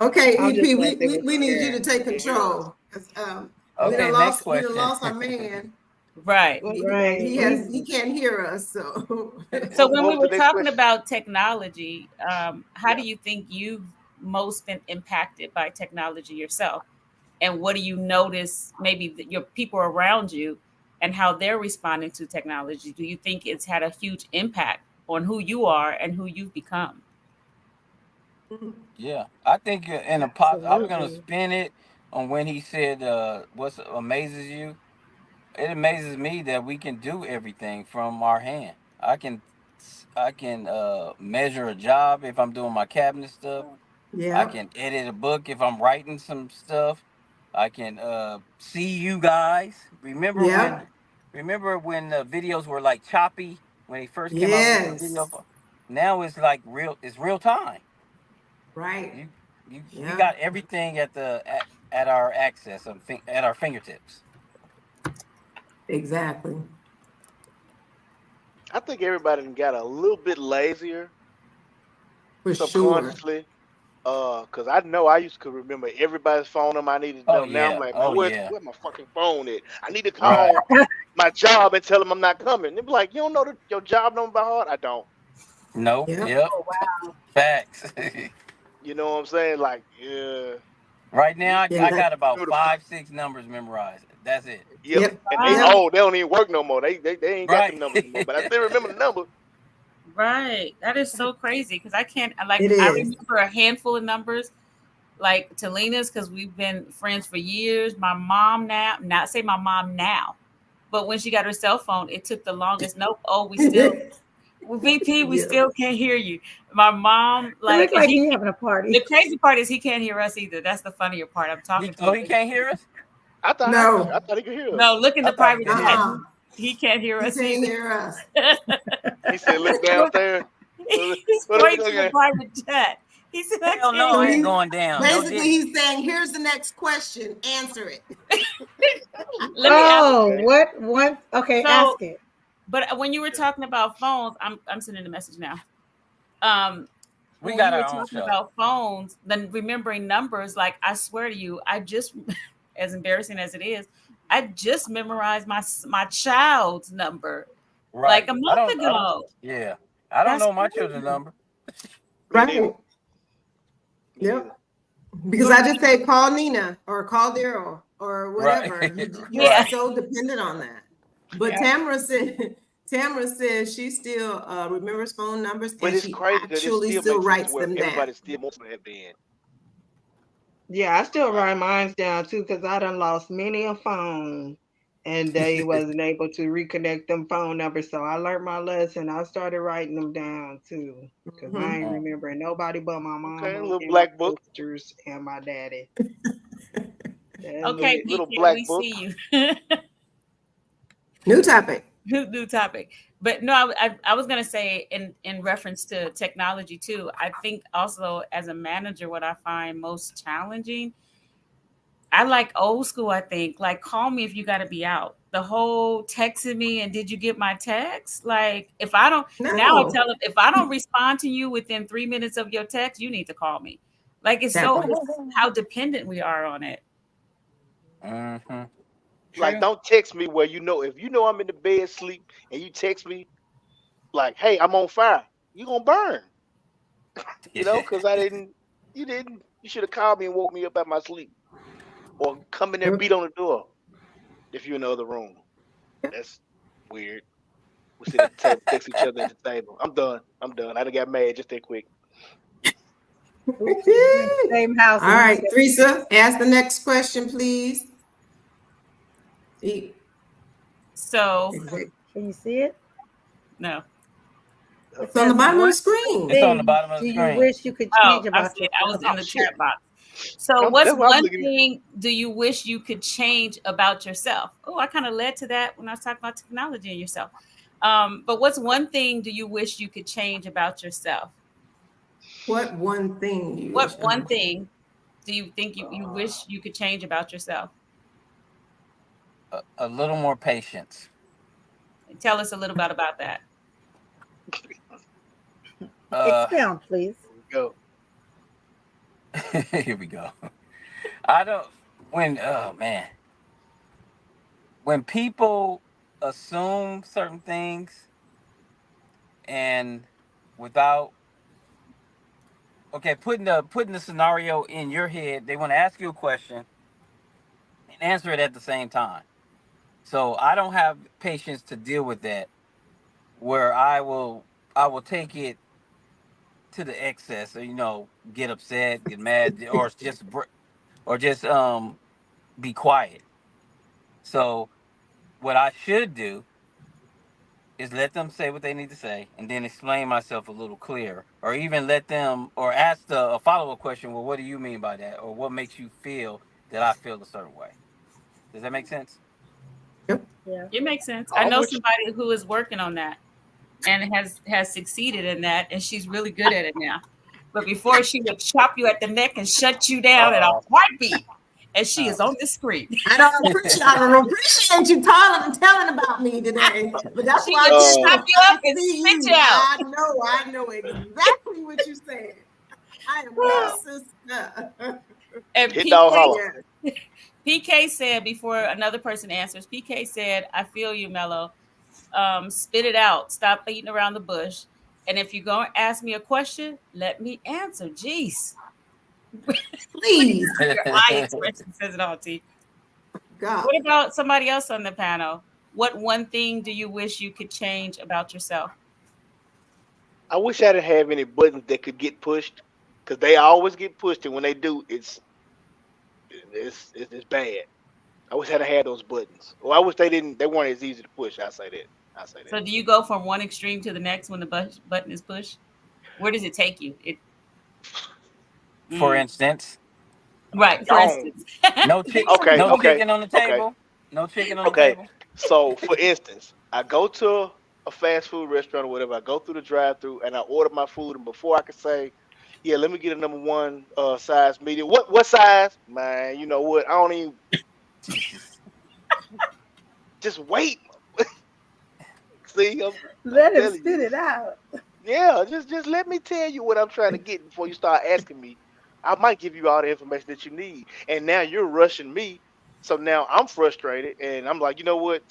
Okay, I'm just EP, messing with we you, need you girl. to take Can't hear us. control. 'Cause, Okay, next we done question. lost our man. Right. What, right. what he, He can't hear us, so So What when we was the were next talking question? about technology, how Yeah. do you think you've most been impacted by technology yourself? And what do you notice maybe that your people around you and how they're responding to technology? Do you think it's had a huge impact on who you are and who you've become? Yeah, I think in a pop, I'm gonna Absolutely. spin it on when he said, "What amazes you?" It amazes me that we can do everything from our hand. I can measure a job if I'm doing my cabinet stuff. I yeah, can edit a book if I'm writing some stuff. I can see you guys. yeah, Remember when videos were like choppy when they first came out with the video? yes, Now it's like real. It's real time. right, You, we yeah, got everything at our access at our fingertips. exactly, I think everybody done got a little bit lazier for sure. subconsciously. Cause I know I used to remember everybody's phone number I needed to Oh know. Now I'm yeah. like, man, Oh where's yeah. where my fucking phone at? I need to Right. call my job and tell them I'm not coming. They be like, you don't know your job number by heart? I don't. Nope. Yep. Yep. Oh wow. Facts. You know what I'm saying? Like, yeah, Right you, now, Yeah, I that, got about know the 5, 6 numbers memorized. That's it. yep. yep, And they yep. Wow. they don't even work no more. They ain't got the Right. numbers no more. But I still remember the number. Right. That is so crazy because I can't, like, It I is. remember a handful of numbers, like Talena's, because we've been friends for years. My mom now, not say my mom now, but when she got her cell phone, it took the longest. Nope. Oh, we still, VP, we Yeah. still can't hear you. My mom, It like, looked and like he having a the party. crazy part is he can't hear us either. That's the funnier part. I'm talking to him. He can't hear us. No. I thought he could hear us. No, look in I the thought he private could hear chat. us. Uh-uh. He can't hear He us can't either. hear us. He said, look downstairs. He's What are we pointing to looking the at? private chat. He said, I Hell can't no, So I hear ain't he's going down. No basically diddy. he's saying, here's the next question. Answer it. Let me ask. Oh, Okay. what one? Okay, So, ask it. but when you were talking about phones, I'm sending a message now. Um, We when got you were our own talking show. about phones, then remembering numbers, like I swear to you, I just, as embarrassing as it is, I just memorized my child's number like Right. a month ago. Yeah. I don't That's know my children's crazy. number. Me neither. Right. Me Yep. neither. Because I just say call Nina or call Daryl or Right. whatever. You're Yeah. Right. so dependent on that. But Yeah. Tamara says she still remembers phone numbers But and it's she crazy because it actually still still makes sense to writes where them down. everybody still wants to have been. Yeah, I still write mine down too because I done lost many a phone and they wasn't able to reconnect them phone numbers. So I learned my lesson. I started writing them down too because I Mhm. ain't remembering nobody but my Okay, a mama little and my black book. sisters and my daddy. That's Okay, it. Little PK, we black book. see you. New topic. New topic. But no, I was gonna say in reference to technology too. I think also as a manager, what I find most challenging, I like old school. I think like call me if you got to be out. The whole texting me and did you get my text? Like if I don't now, I No. tell them if I don't respond to you within 3 minutes of your text, you need to call me. Like it's That so part. it's how dependent we are on it. Mm-hmm. Like, True. don't text me where you know if you know I'm in the bed sleep and you text me like, "Hey, I'm on fire," you gonna burn. You know, because I didn't. You didn't. You should have called me and woke me up out my sleep, or come in there and Yep. beat on the door if you're in the other room. That's weird. We sit at the table, text each other at the table. I'm done. I'm done. I done got mad just that quick. Oops, we're in the same house All and you right, said Teresa, ask the next question, please. E- So Exactly. can you see it? no. It It's on the says bottom of the what screen. It's on the thing bottom of do the you screen. wish you could Oh, change I about see it. I was yourself? in Oh the shit. chat box. So, what's That's what I'm one looking. thing do you wish you could change about yourself? Oh, I kind of led to that when I was talking about technology and yourself. But what's one thing do you wish you could change about yourself? What one thing you wish? What one thing do you think you wish you could change about yourself? A little more patience. Tell us a little bit about that. Uh, Expound, please. Here we go. here we go. I don't. When oh man, when people assume certain things and without putting the scenario in your head, they want to ask you a question and answer it at the same time. So I don't have patience to deal with that. Where I will take it to the excess, or get upset, get mad, or just be quiet. So what I should do is let them say what they need to say, and then explain myself a little clearer, or even let them or ask a follow up question. Well, what do you mean by that, or what makes you feel that I feel a certain way? Does that make sense? Yep. Yeah. It makes sense. I I'm know with you. somebody who is working on that and has succeeded in that, and she's really good at it now. But before, she would chop you at the neck and shut you down in a Uh, heartbeat, and she Uh, is on the screen. I don't appreciate you telling about me today. But that's She why I would get uh, chop to you up I and see spit you. you out. I know exactly what you said. I am your sister. And Hit dog PK, holler. Yes. PK said before another person answers, PK said, I feel you, Mello. Spit it out. Stop beating around the bush. And if you're going to ask me a question, let me answer. Jeez. Please, Your eye expression says it all, T. God. What about somebody else on the panel? What one thing do you wish you could change about yourself? I wish I didn't have any buttons that could get pushed, because they always get pushed, and when they do, it's bad. I wish I had had those buttons. Well, I wish they didn't. They weren't as easy to push. I say that. I say So that. do you go from one extreme to the next when the button is pushed? Where does it take you? For instance, Right, for Gone. instance. no chick, Okay. no Okay. chicken on the Okay. table. No chicken on the Okay. table. So, for instance, I go to a fast food restaurant or whatever. I go through the drive-through and I order my food, and before I can say, "Yeah, let me get a number one size medium," what size? Man, you know what? I don't even Jesus. just wait. See, I'm Let him telling spit you. it out. Yeah, just let me tell you what I'm trying to get before you start asking me. I might give you all the information that you need, and now you're rushing me. So now I'm frustrated, and I'm like, you know what?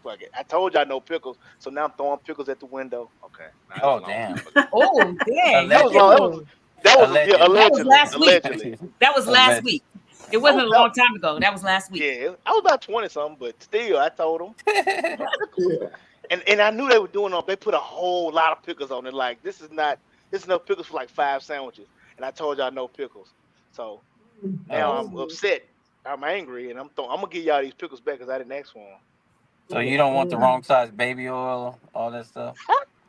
Fuck it. I told you I know pickles, so now I'm throwing pickles at the window. Okay, now that was Oh a long time damn. ago. Oh, dang. That was long. Allegedly. Oh, Yeah, Allegedly. That was allegedly, last week. allegedly. That was last Allegedly. week. It That was, wasn't a that, long time ago. That was last week. yeah, I was about 20 something, but still, I told them. Yeah. And I knew they were doing. They put a whole lot of pickles on it. Like this is not. This is enough pickles for like 5 sandwiches. And I told y'all no pickles. So now Oh, I'm upset. I'm angry, and I'm gonna give y'all these pickles back because I didn't ask for them. so you don't want the wrong size baby oil, all that stuff.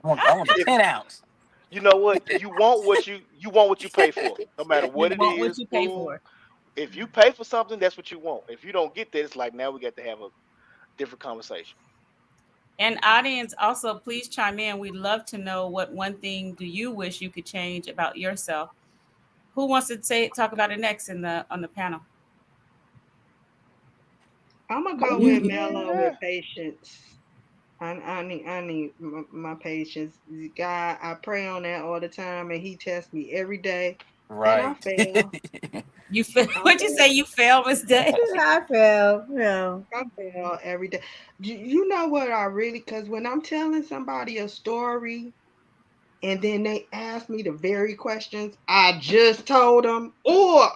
I want the If 10 ounce. you know what you want what you pay for, no matter You what it want what is, you pay food. for. If you pay for something, that's what you want. If you don't get that, it's like now we got to have a different conversation. And audience, also please chime in. We'd love to know what one thing do you wish you could change about yourself. Who wants to talk about it next on the panel? I'm gonna go with You, Mello with patience. I need my patience. God, I pray on that all the time, and He tests me every day, and I Right. fail. You fail. I What'd you fail. say? You fail, Miss Day? I fell. No. I fail every day. You know what I really? Because when I'm telling somebody a story, and then they ask me the very questions I just told them, or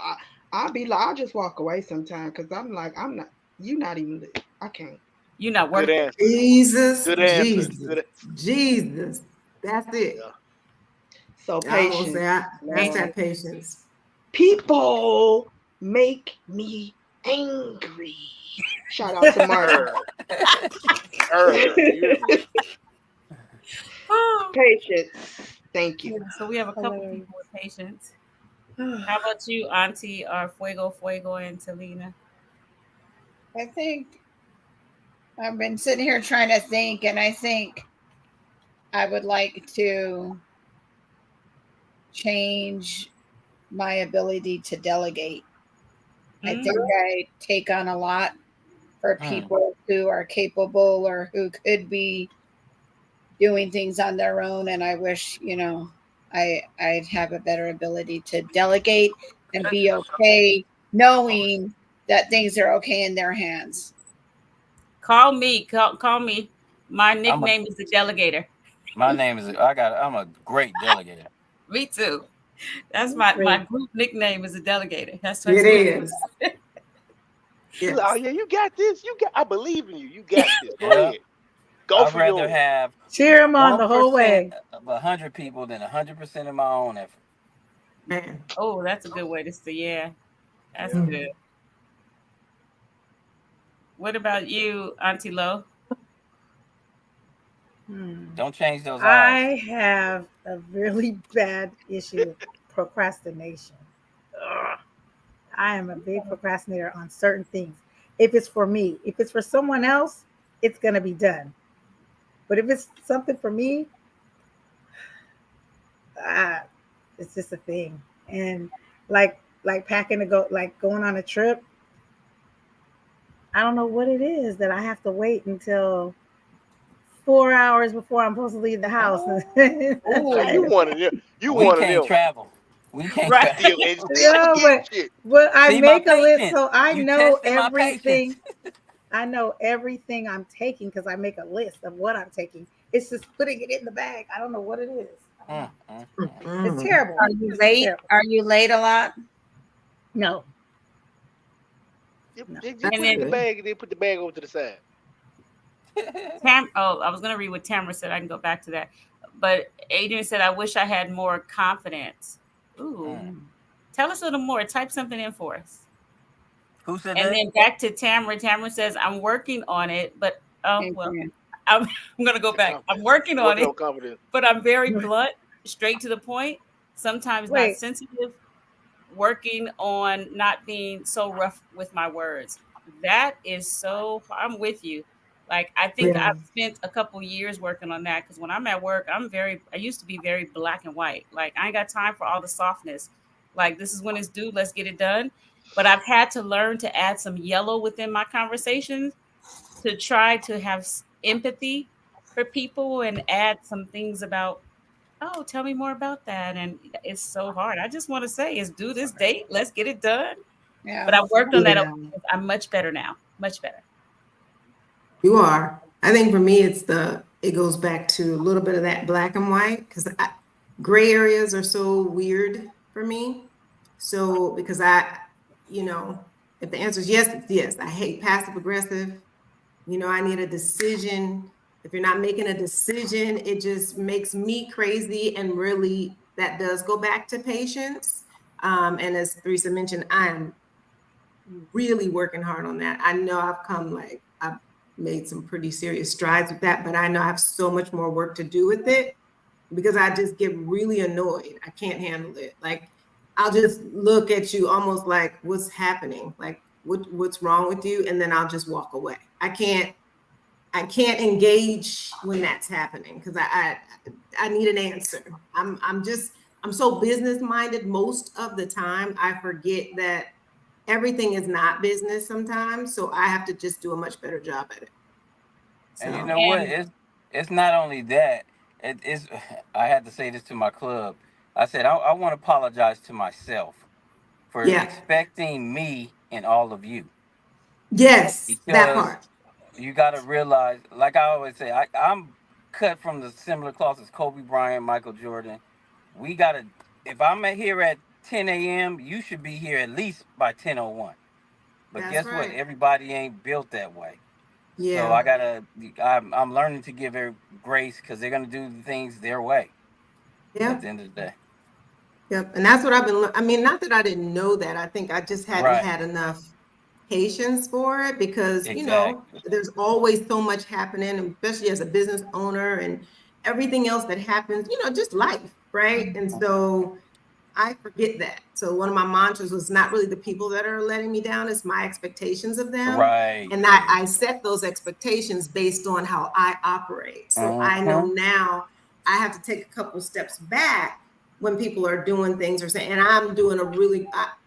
I'll be like, I'll just walk away sometimes because I'm like, I'm not. You not even. I can't. You're not Good worth it. answer. Jesus, Good answer. Jesus, Good. Jesus. That's it. Yeah. So I almost say patience, that's Lord. that patience. People make me angry. Shout out to Martin. Heard. Heard. You hear me? Patience. Thank you. So we have a couple people with patience. How about you, Auntie, or Fuego, and Talina? I think I've been sitting here trying to think, and I think I would like to change my ability to delegate. I think I take on a lot for people who are capable or who could be doing things on their own, and I wish, I'd have a better ability to delegate and be okay knowing that things are okay in their hands. Call me. Call me. My I'm a. nickname is the Delegator. My name is. I'm a great delegator. Me too. That's my group nickname is a Delegator. That's It me. is. She's like, oh Yes. yeah, you got this. You got. I believe in you. You got this. Go Yeah. ahead. Go I'd for rather yours. have Cheer them on the whole 1% way. of 100 people than 100% of my own effort. Man. Oh, that's a good way to say. Yeah, that's Yeah. good. What about you, Auntie Lo? Don't change those eyes. I have a really bad issue with procrastination. Ugh. I am a big procrastinator on certain things. If it's for me, if it's for someone else, it's going to be done. But if it's something for me, ah, it's just a thing. And like packing to go, like going on a trip, I don't know what it is that I have to wait until 4 hours before I'm supposed to leave the house. Oh, you Like, one of them. You We one of can't them. travel. We can't. Right. Still, and still No, forget shit. but I See my make a list patience. so I You know tested my patience. everything. I know everything I'm taking because I make a list of what I'm taking. It's just putting it in the bag. I don't know what it is. I don't know. It's Mm. terrible. Are you It's late? terrible. Are you late a lot? No, You, no. you That's put it in the good. bag and then put the bag over to the side. I was going to read what Tamara said. I can go back to that. But Adrian said, I wish I had more confidence. Ooh. Tell us a little more. Type something in for us. Who said And that? then back to Tamara. Tamara says, I'm working on it, but Adrian. I'm going to go back. I'm Confidence. working on Working it, on confidence. but I'm very blunt, straight to the point, sometimes not Wait, sensitive, working on not being so rough with my words. That is so, I'm with you. Like, I think Yeah. I've spent a couple years working on that because when I'm at work, I used to be very black and white. Like, I ain't got time for all the softness. Like, this is when it's due, let's get it done. But I've had to learn to add some yellow within my conversations to try to have empathy for people and add some things about, oh, tell me more about that. And it's so hard. I just want to say is do this date. Let's get it done. But Yeah. I worked on that. Yeah. I'm much better now. Much better. You are. I think for me, it goes back to a little bit of that black and white because gray areas are so weird for me. So because if the answer is yes, it's yes. I hate passive aggressive. I need a decision. If you're not making a decision, it just makes me crazy. And really, that does go back to patience. And as Theresa mentioned, I'm really working hard on that. I know I've made some pretty serious strides with that, but I know I have so much more work to do with it because I just get really annoyed. I can't handle it. Like I'll just look at you almost like what's happening? Like what's wrong with you? And then I'll just walk away. I can't engage when that's happening because I need an answer. I'm so business minded most of the time. I forget that everything is not business sometimes, so I have to just do a much better job at it. And you So know what? And It's not only that. It is. I had to say this to my club. I said I want to apologize to myself for yeah, expecting me in all of you yes, that because part. you got to realize, like I always say, I'm cut from the similar cloth as Kobe Bryant, Michael Jordan. We got to. If I'm here at 10 a.m., you should be here at least by 10:01. But That's guess what? right. Everybody ain't built that way. So Yeah. I gotta. I'm learning to give her grace because they're gonna do the things their way. At the Yep. end of the day, Yep. And that's what I've been. I mean, not that I didn't know that. I think I just hadn't right? had enough patience for it because Exactly. there's always so much happening, especially as a business owner and everything else that happens. Just life, right? And so I forget that. So one of my mantras was not really the people that are letting me down, it's my expectations of them. Right. And I set those expectations based on how I operate. So I know Mm-hmm. now I have to take a couple steps back when people are doing things or saying, and I'm doing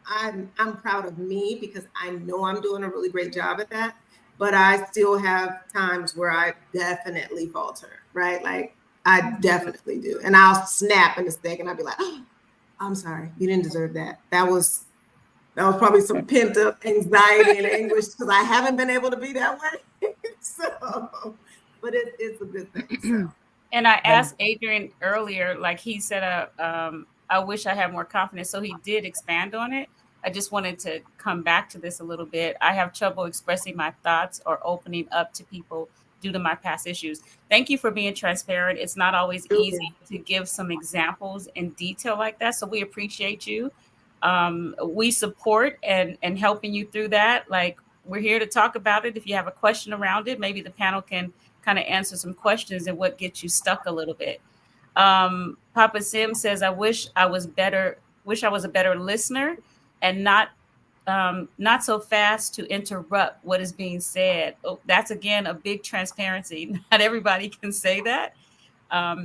I'm proud of me because I know I'm doing a really great job at that. But I still have times where I definitely falter, right? Like I definitely do. And I'll snap in a stick and I'll be like, oh, I'm sorry, you didn't deserve that. That was probably some pent up anxiety and anguish because I haven't been able to be that way. So, but it's a good thing. So, and I asked Adrian earlier, like he said, I wish I had more confidence. So he did expand on it. I just wanted to come back to this a little bit. I have trouble expressing my thoughts or opening up to people due to my past issues. Thank you for being transparent. It's not always easy to give some examples in detail like that. So we appreciate you. We support and helping you through that. Like we're here to talk about it. If you have a question around it, maybe the panel can kind of answer some questions and what gets you stuck a little bit. Papa Sim says, I wish I was better, wish I was a better listener and not so fast to interrupt what is being said. Oh, that's again a big transparency. Not everybody can say that.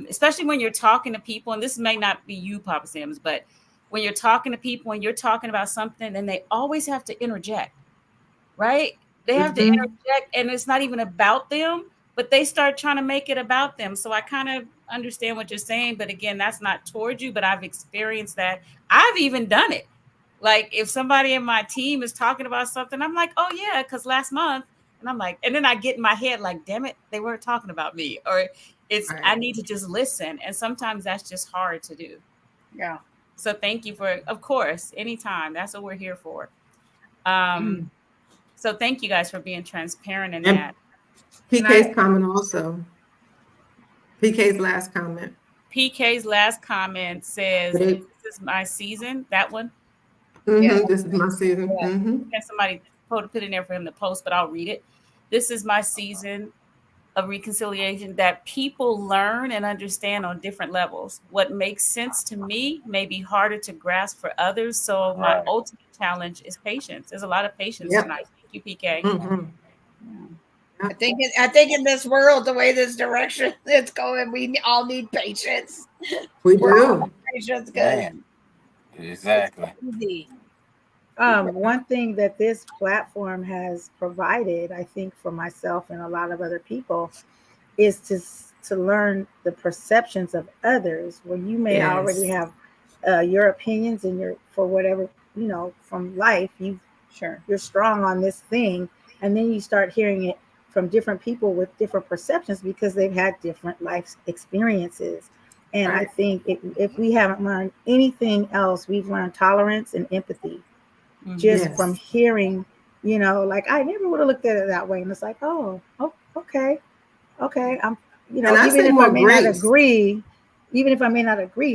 Especially when you're talking to people, and this may not be you, Papa Sims, but when you're talking to people and you're talking about something, and they always have to interject, right? They have to interject, and it's not even about them. but they start trying to make it about them. So I kind of understand what you're saying, but again, that's not towards you, but I've experienced that. I've even done it. Like if somebody in my team is talking about something, I'm like, oh yeah, because last month, and I'm like, and then I get in my head like, damn it, they weren't talking about me, or it's I Right. need to just listen, and sometimes that's just hard to do. Yeah. So thank you for, of course, anytime. That's what we're here for. Um, so thank you guys for being transparent in And that. PK's comment also. PK's last comment. PK's last comment says, They, "This is my season." That one. Yeah. this is my season. Yeah. Can somebody put in there for him to post, but I'll read it. This is my season of reconciliation that people learn and understand on different levels. What makes sense to me may be harder to grasp for others. So my Right. ultimate challenge is patience. There's a lot of patience Yep. tonight. Thank you, PK. Mm-hmm. I think in this world, the way this direction it's going, we all need patience. We We're all do. patience good. Man. Exactly. Easy. One thing that this platform has provided, I think, for myself and a lot of other people, is to learn the perceptions of others. When you may already Yes. have your opinions and your for whatever from life, you're strong on this thing, and then you start hearing it from different people with different perceptions because they've had different life experiences. And I Right. think if we haven't learned anything else, we've learned tolerance and empathy Mm-hmm. just from Yes. hearing, like I never would have looked at it that way. And it's like, oh, okay, okay. And I Even say if I more may not grace. agree,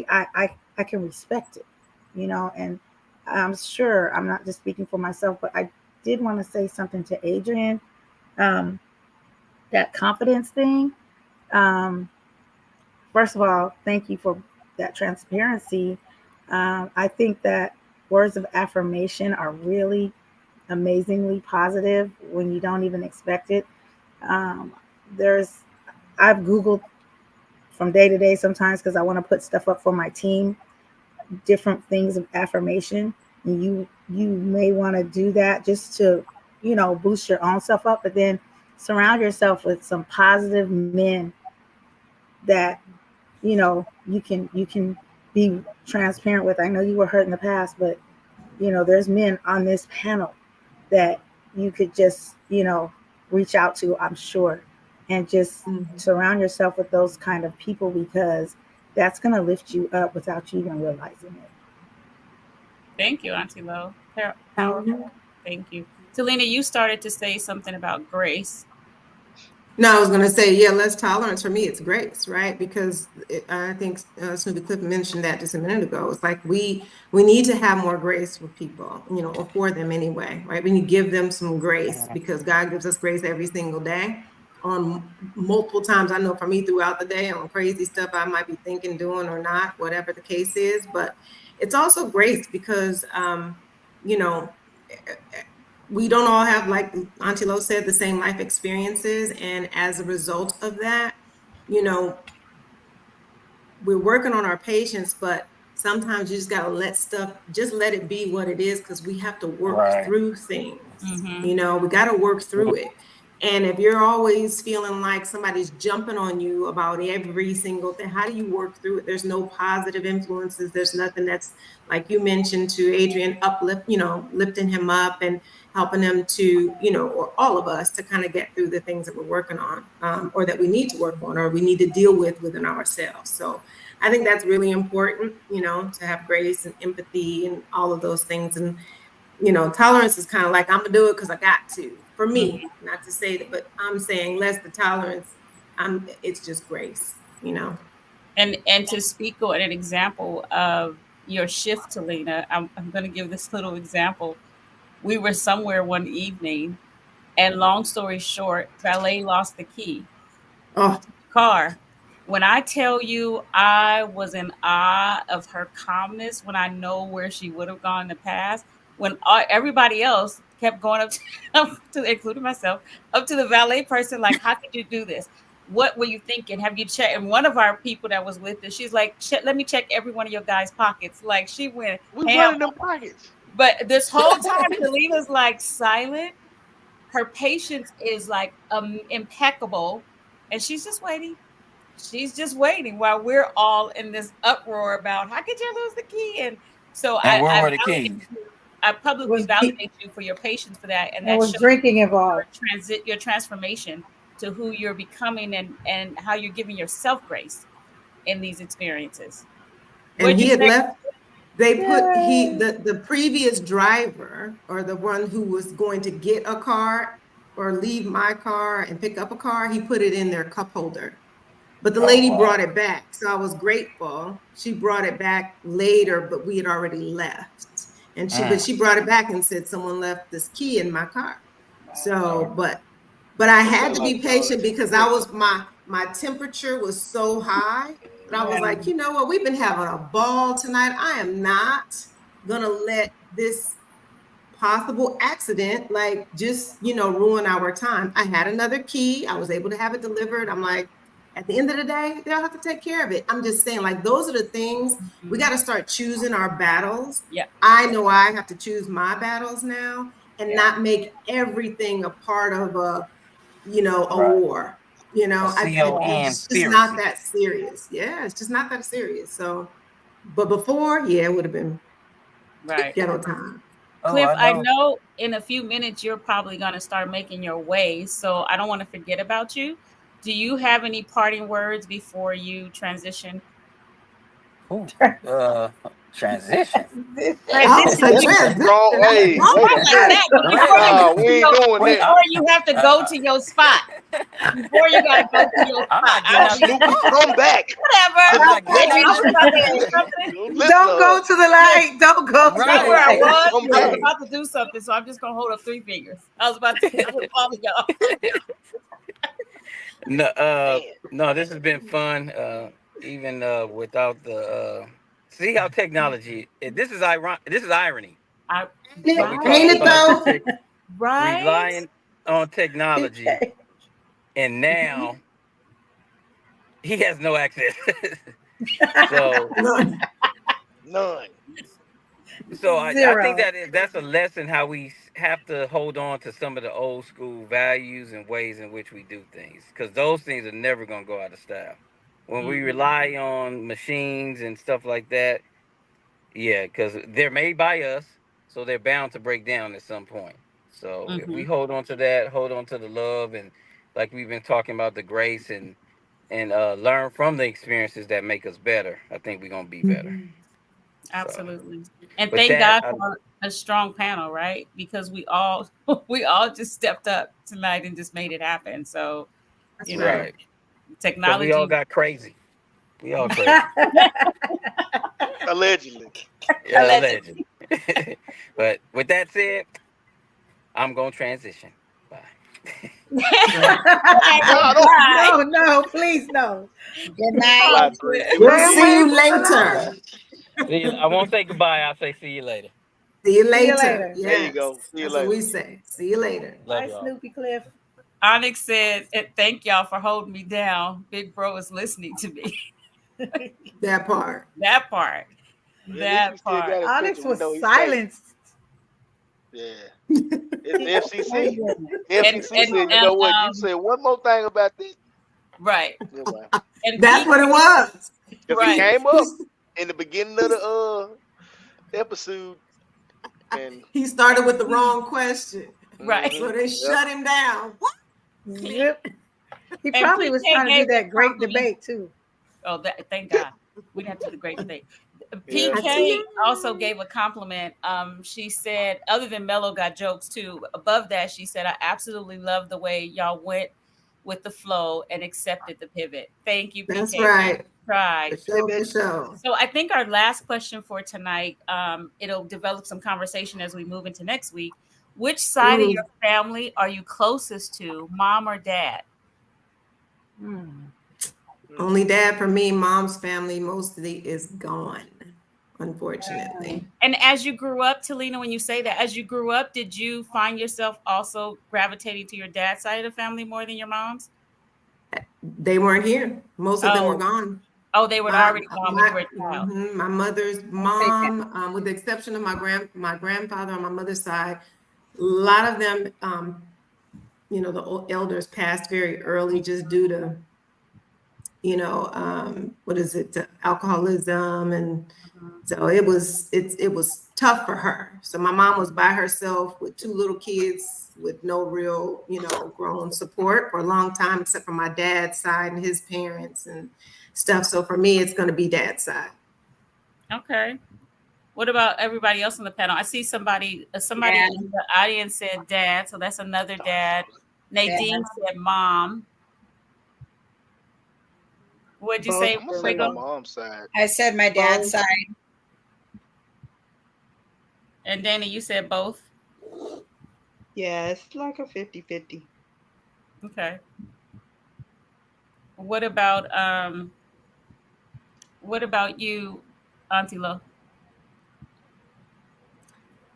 I can respect it, and I'm sure I'm not just speaking for myself, but I did want to say something to Adrian. Um, that confidence thing. Um, First of all, thank you for that transparency. I think that words of affirmation are really amazingly positive when you don't even expect it. Um, there's, I've Googled from day to day sometimes because I want to put stuff up for my team, different things of affirmation. And you may want to do that just to, boost your own self up, but then surround yourself with some positive men that you can be transparent with. I know you were hurt in the past, but there's men on this panel that you could just reach out to, I'm sure, and just Mhm. surround yourself with those kind of people because that's going to lift you up without you even realizing it. Thank you, Auntie Lo. Mhm. Powerful. Thank you. Talina, you started to say something about grace. No, I was going to say, yeah, less tolerance for me, it's grace, right? Because I think Snoopy Cliff mentioned that just a minute ago. It's like we need to have more grace with people, or for them anyway, right? We need to give them some grace because God gives us grace every single day on multiple times. I know for me throughout the day on crazy stuff I might be thinking, doing, or not, whatever the case is. But it's also grace because, you know, we don't all have, like Auntie Lo said, the same life experiences. And as a result of that, you know, we're working on our patience, but sometimes you just got to just let it be what it is because we have to work Right. through things. Mm-hmm. We got to work through it. And if you're always feeling like somebody's jumping on you about every single thing, how do you work through it? There's no positive influences. There's nothing that's, like you mentioned to Adrian, lifting him up and helping him to, or all of us to kind of get through the things that we're working on, or that we need to work on, or we need to deal with within ourselves. So I think that's really important, to have grace and empathy and all of those things. And tolerance is kind of like, I'm gonna do it because I got to. For me, not to say that, but I'm saying less the tolerance. It's just grace. And to speak on an example of your shift, Talina, I'm going to give this little example. We were somewhere one evening, and long story short, valet lost the key Oh, car. When I tell you I was in awe of her calmness when I know where she would have gone in the past, when everybody else kept going up to, up to, including myself, up to the valet person, like, how could you do this? What were you thinking? Have you checked? And one of our people that was with us, she's like, let me check every one of your guys' pockets. Like, she went We ham. running them pockets. But this whole time, Selena's like silent. Her patience is like impeccable. And she's just waiting. She's just waiting while we're all in this uproar about how could you lose the key? And so And where I were the keys? I publicly Was validate you for your patience for that, and There that was shows drinking involved. your transformation to who you're becoming and how you're giving yourself grace in these experiences. And What'd he you had say? left. They put Yay. the previous driver, or the one who was going to get a car or leave my car and pick up a car, he put it in their cup holder. But the Oh lady wow. brought it back. So I was grateful. She brought it back later, but we had already left. And she brought it back and said someone left this key in my car. So, but I That had sounds to like be a dog patient that you because I protect. was my temperature was so high that I was Yeah. like, you know what, we've been having a ball tonight. I am not gonna let this possible accident like just ruin our time. I had another key. I was able to have it delivered. I'm like, at the end of the day, they'll have to take care of it. I'm just saying, like, those are the things we got to start choosing our battles. Yeah. I know I have to choose my battles now and Yeah. not make everything a part of a Right. war. A CON It's just not conspiracy. that serious. Yeah, it's just not that serious. So, but before, yeah, it would have been Right. ghetto time. Oh, Cliff, I I know. know in a few minutes you're probably going to start making your way, so I don't want to forget about you. Do you have any parting words before you transition? Ooh, transition. I would say That's a transition. strong. Hey, No, wait not a like minute. that. But Wait before a you Nah, minute. we ain't doing Wait. that. before you have to go to your spot, before you got to go to your I'm spot, not getting Oh, out this Snoopy, car. come back. whatever. I'm not getting Maybe out I this was about to car. do something. Listen Don't to go her. to the light. Don't go to Right the where I light. was, Come I was back. about to do something, so I'm just gonna hold up 3 fingers. I was about to do all of y'all. No, Man. no, this has been fun. Even without the see how technology. This is This is irony. I, What we Ain't talked it about right, though? right. relying on technology, Okay. and now he has no access. so, None. I think Zero. that's a lesson how we have to hold on to some of the old school values and ways in which we do things, because those things are never gonna go out of style. When we rely on machines and stuff like that, yeah, because they're made by us, so they're bound to break down at some point. So if we Mm-hmm. hold on to that, hold on to the love, and like we've been talking about the grace and learn from the experiences that make us better, I think we're gonna be better. So Absolutely. And with thank that, God for a strong panel, right? Because we all we all just stepped up tonight and just made it happen. So, That's you know, right. right, because we all technology. got crazy. We all crazy. Allegedly. Yeah, allegedly. But with that said, I'm gonna transition. Bye. Right. No, don't. No, no, please no. Good night. Bye, three. We'll Stay see away you from the later. light. I won't say goodbye. I'll say see you later. See you See you later. later. There you go. Yes. See you That's what later. we say. See you later. Love Bye, y'all. Snoopy Cliff. Onyx said, thank y'all for holding me down. Big bro is listening to me. That part. That part. Well, at least we That still part. got in touch Onyx and we was know he's safe. silenced. Yeah. It's the FCC. The And FCC said, you know what? You said one more thing about this. right. Never mind. And That's what it was. Because it right. came up in the beginning of the episode. And He started with the wrong question. Right. So they yep. shut him down. What? Zip. He And probably was PK trying to do gave that great compliment. debate too. Oh, thank God. We didn't have to do the great debate. Yeah. PK also gave a compliment. She said, other than Mello got jokes too, above that, she said, I absolutely love the way y'all went with the flow and accepted the pivot. Thank you, PK. That's right. Tried. For sure. So I think our last question for tonight, it'll develop some conversation as we move into next week. Which side of your family are you closest to, mom or dad? Only dad for me. Mom's family mostly is gone, unfortunately. And as you grew up, Talina, when you say that, as you grew up, did you find yourself also gravitating to your dad's side of the family more than your mom's? They weren't here. Most of them were gone. Oh, they were already gone when you were a child. My mother's mom, with the exception of my grandfather on my mother's side, a lot of them you know, the elders passed very early just due to, you know, what is it, to alcoholism, and so it was tough for her. So my mom was by herself with 2 little kids with no real, you know, grown support for a long time, except for my dad's side and his parents and stuff. So for me, it's going to be dad's side. Okay. What about everybody else on the panel? I see somebody Dad. in the audience said dad, so that's another dad. Nadine said mom. What'd you Both say, I'm gonna say my Fuego? mom's side. I said my dad's Both. side. And Dana, you said both. Yeah, it's like a 50-50. Okay. What about you, Auntie Lo?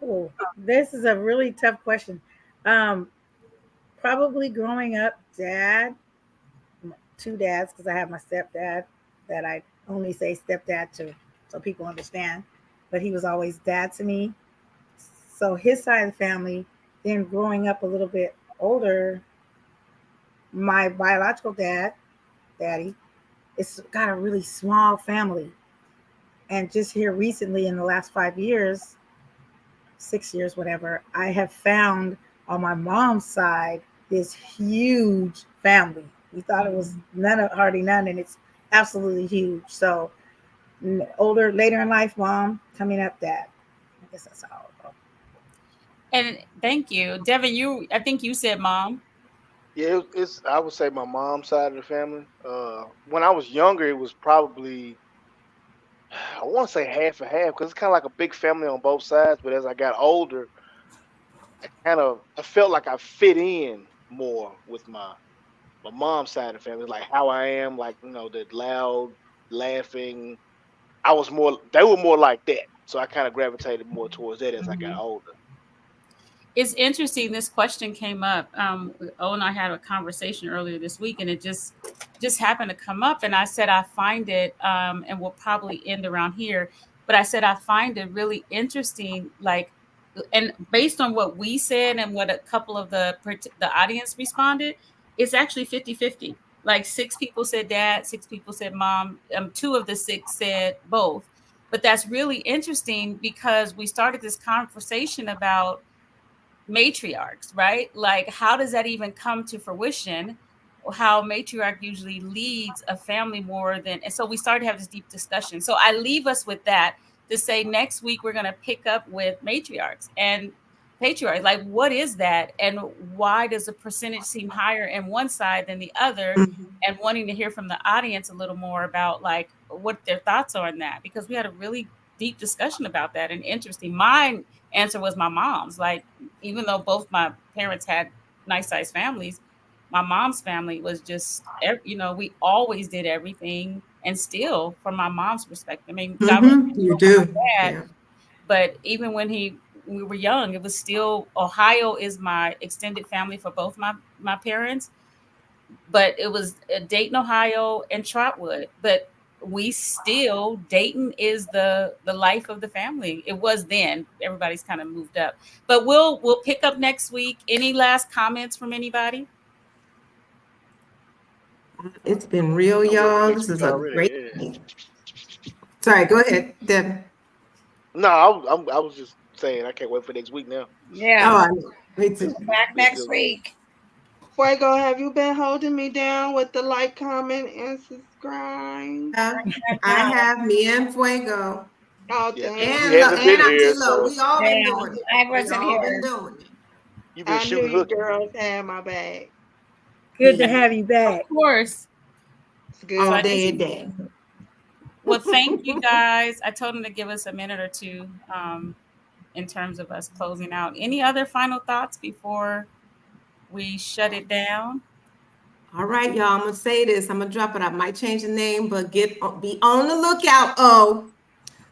Oh, this is a really tough question. Probably growing up, dad, 2 dads, because I have my stepdad that I only say stepdad to so people understand, but he was always dad to me. So his side of the family. Then growing up a little bit older, my biological daddy, it's got a really small family. And just here recently, in the last 5 years, 6 years, whatever, I have found on my mom's side this huge family. We thought it was hardly none, and it's absolutely huge. So later in life, mom, coming up, dad. I guess that's how it'll go. And thank you, Devin. I think you said mom. Yeah, it's I would say my mom's side of the family. When I was younger, it was probably I want to say half and half because it's kind of like a big family on both sides. But as I got older, I felt like I fit in more with my mom's side of the family, like how I am, like the loud laughing. They were more like that, so I kind of gravitated more towards that as I got older. It's interesting. This question came up. O and I had a conversation earlier this week, and it just happened to come up. And I said I find it, and we'll probably end around here. But I said I find it really interesting, like, and based on what we said and what a couple of the audience responded, it's actually 50-50. Like 6 people said dad, 6 people said mom. 2 of the 6 said both. But that's really interesting because we started this conversation about matriarchs, right? Like, how does that even come to fruition? How matriarch usually leads a family more than, and so we started to have this deep discussion. So I leave us with that to say next week we're going to pick up with matriarchs and patriarchs. Like, what is that, and why does the percentage seem higher in one side than the other? And wanting to hear from the audience a little more about like what their thoughts are on that, because we had a really deep discussion about that and interesting. My answer was my mom's. Like, even though both my parents had nice sized families, my mom's family was just, we always did everything. And still, from my mom's perspective, I mean, God rest his You soul for my do. dad, Yeah. but even when we were young, it was still, Ohio is my extended family for both my parents, but it was Dayton, Ohio, and Trotwood. But we still, Dayton is the life of the family. It was then. Everybody's kind of moved up, but we'll pick up next week. Any last comments from anybody? It's been real, I'm ready for y'all. next This week is a already. great Yeah. week. Sorry, go ahead, Deb. No, I was just saying I can't wait for next week now. Yeah. Oh, I know. Me too. Back Be a next good one. week. Fuego, have you been holding me down with the like, comment, and subscribe? I have me and Fuego Oh, Yeah, thank you and haven't you. been Auntie here, Lo. so We all been Yeah, doing it. I We wasn't all been here. doing it. you've been I knew shooting you hooky. girls had my back. Good to Yeah. have you back. Of course. It's good. All I day, just- a day. Well, thank you guys. I told them to give us a minute or two in terms of us closing out. Any other final thoughts before we shut it down? All right, y'all. I'm gonna say this. I'm gonna drop it. I might change the name, but be on the lookout.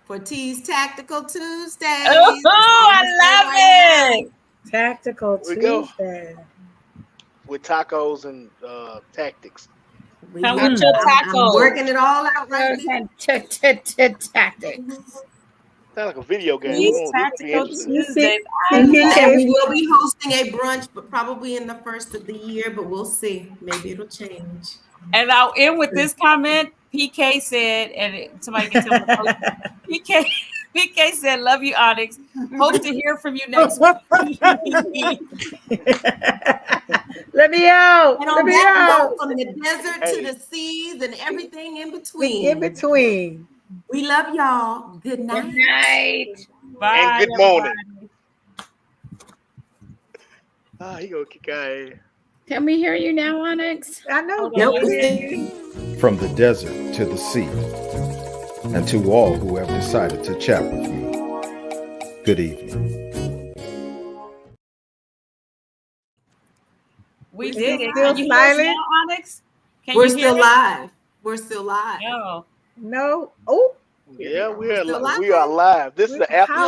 For T's Tactical Tuesdays. Oh, I love it. Tactical Here we go Tuesday. with tacos and tactics. Come with your I'm tacos. working it all out right now. Tactics. Sounds like a video game. These This will be tactical interesting. Tuesdays. And we PK, will be hosting a brunch, but probably in the first of the year, but we'll see. Maybe it'll change. And I'll end with this comment. PK said, somebody can tell me. PK said, "Love you, Onyx. Hope to hear from you next week." let me out. And Let on me that out. note, from the desert Hey. to the seas and everything in between. In between. We love y'all. Good night. Good night. Bye. And good morning. everybody. He gonna kick our ass. Can we hear you now, Onyx? I know. Nope. From the desert to the sea, and to all who have decided to chat with me, good evening. We did it. Still Can you hear us silent? now, Onyx? Can We're you hear still us? live. We're still live. No. No. Oh. Yeah, we are Still live. This is the after. How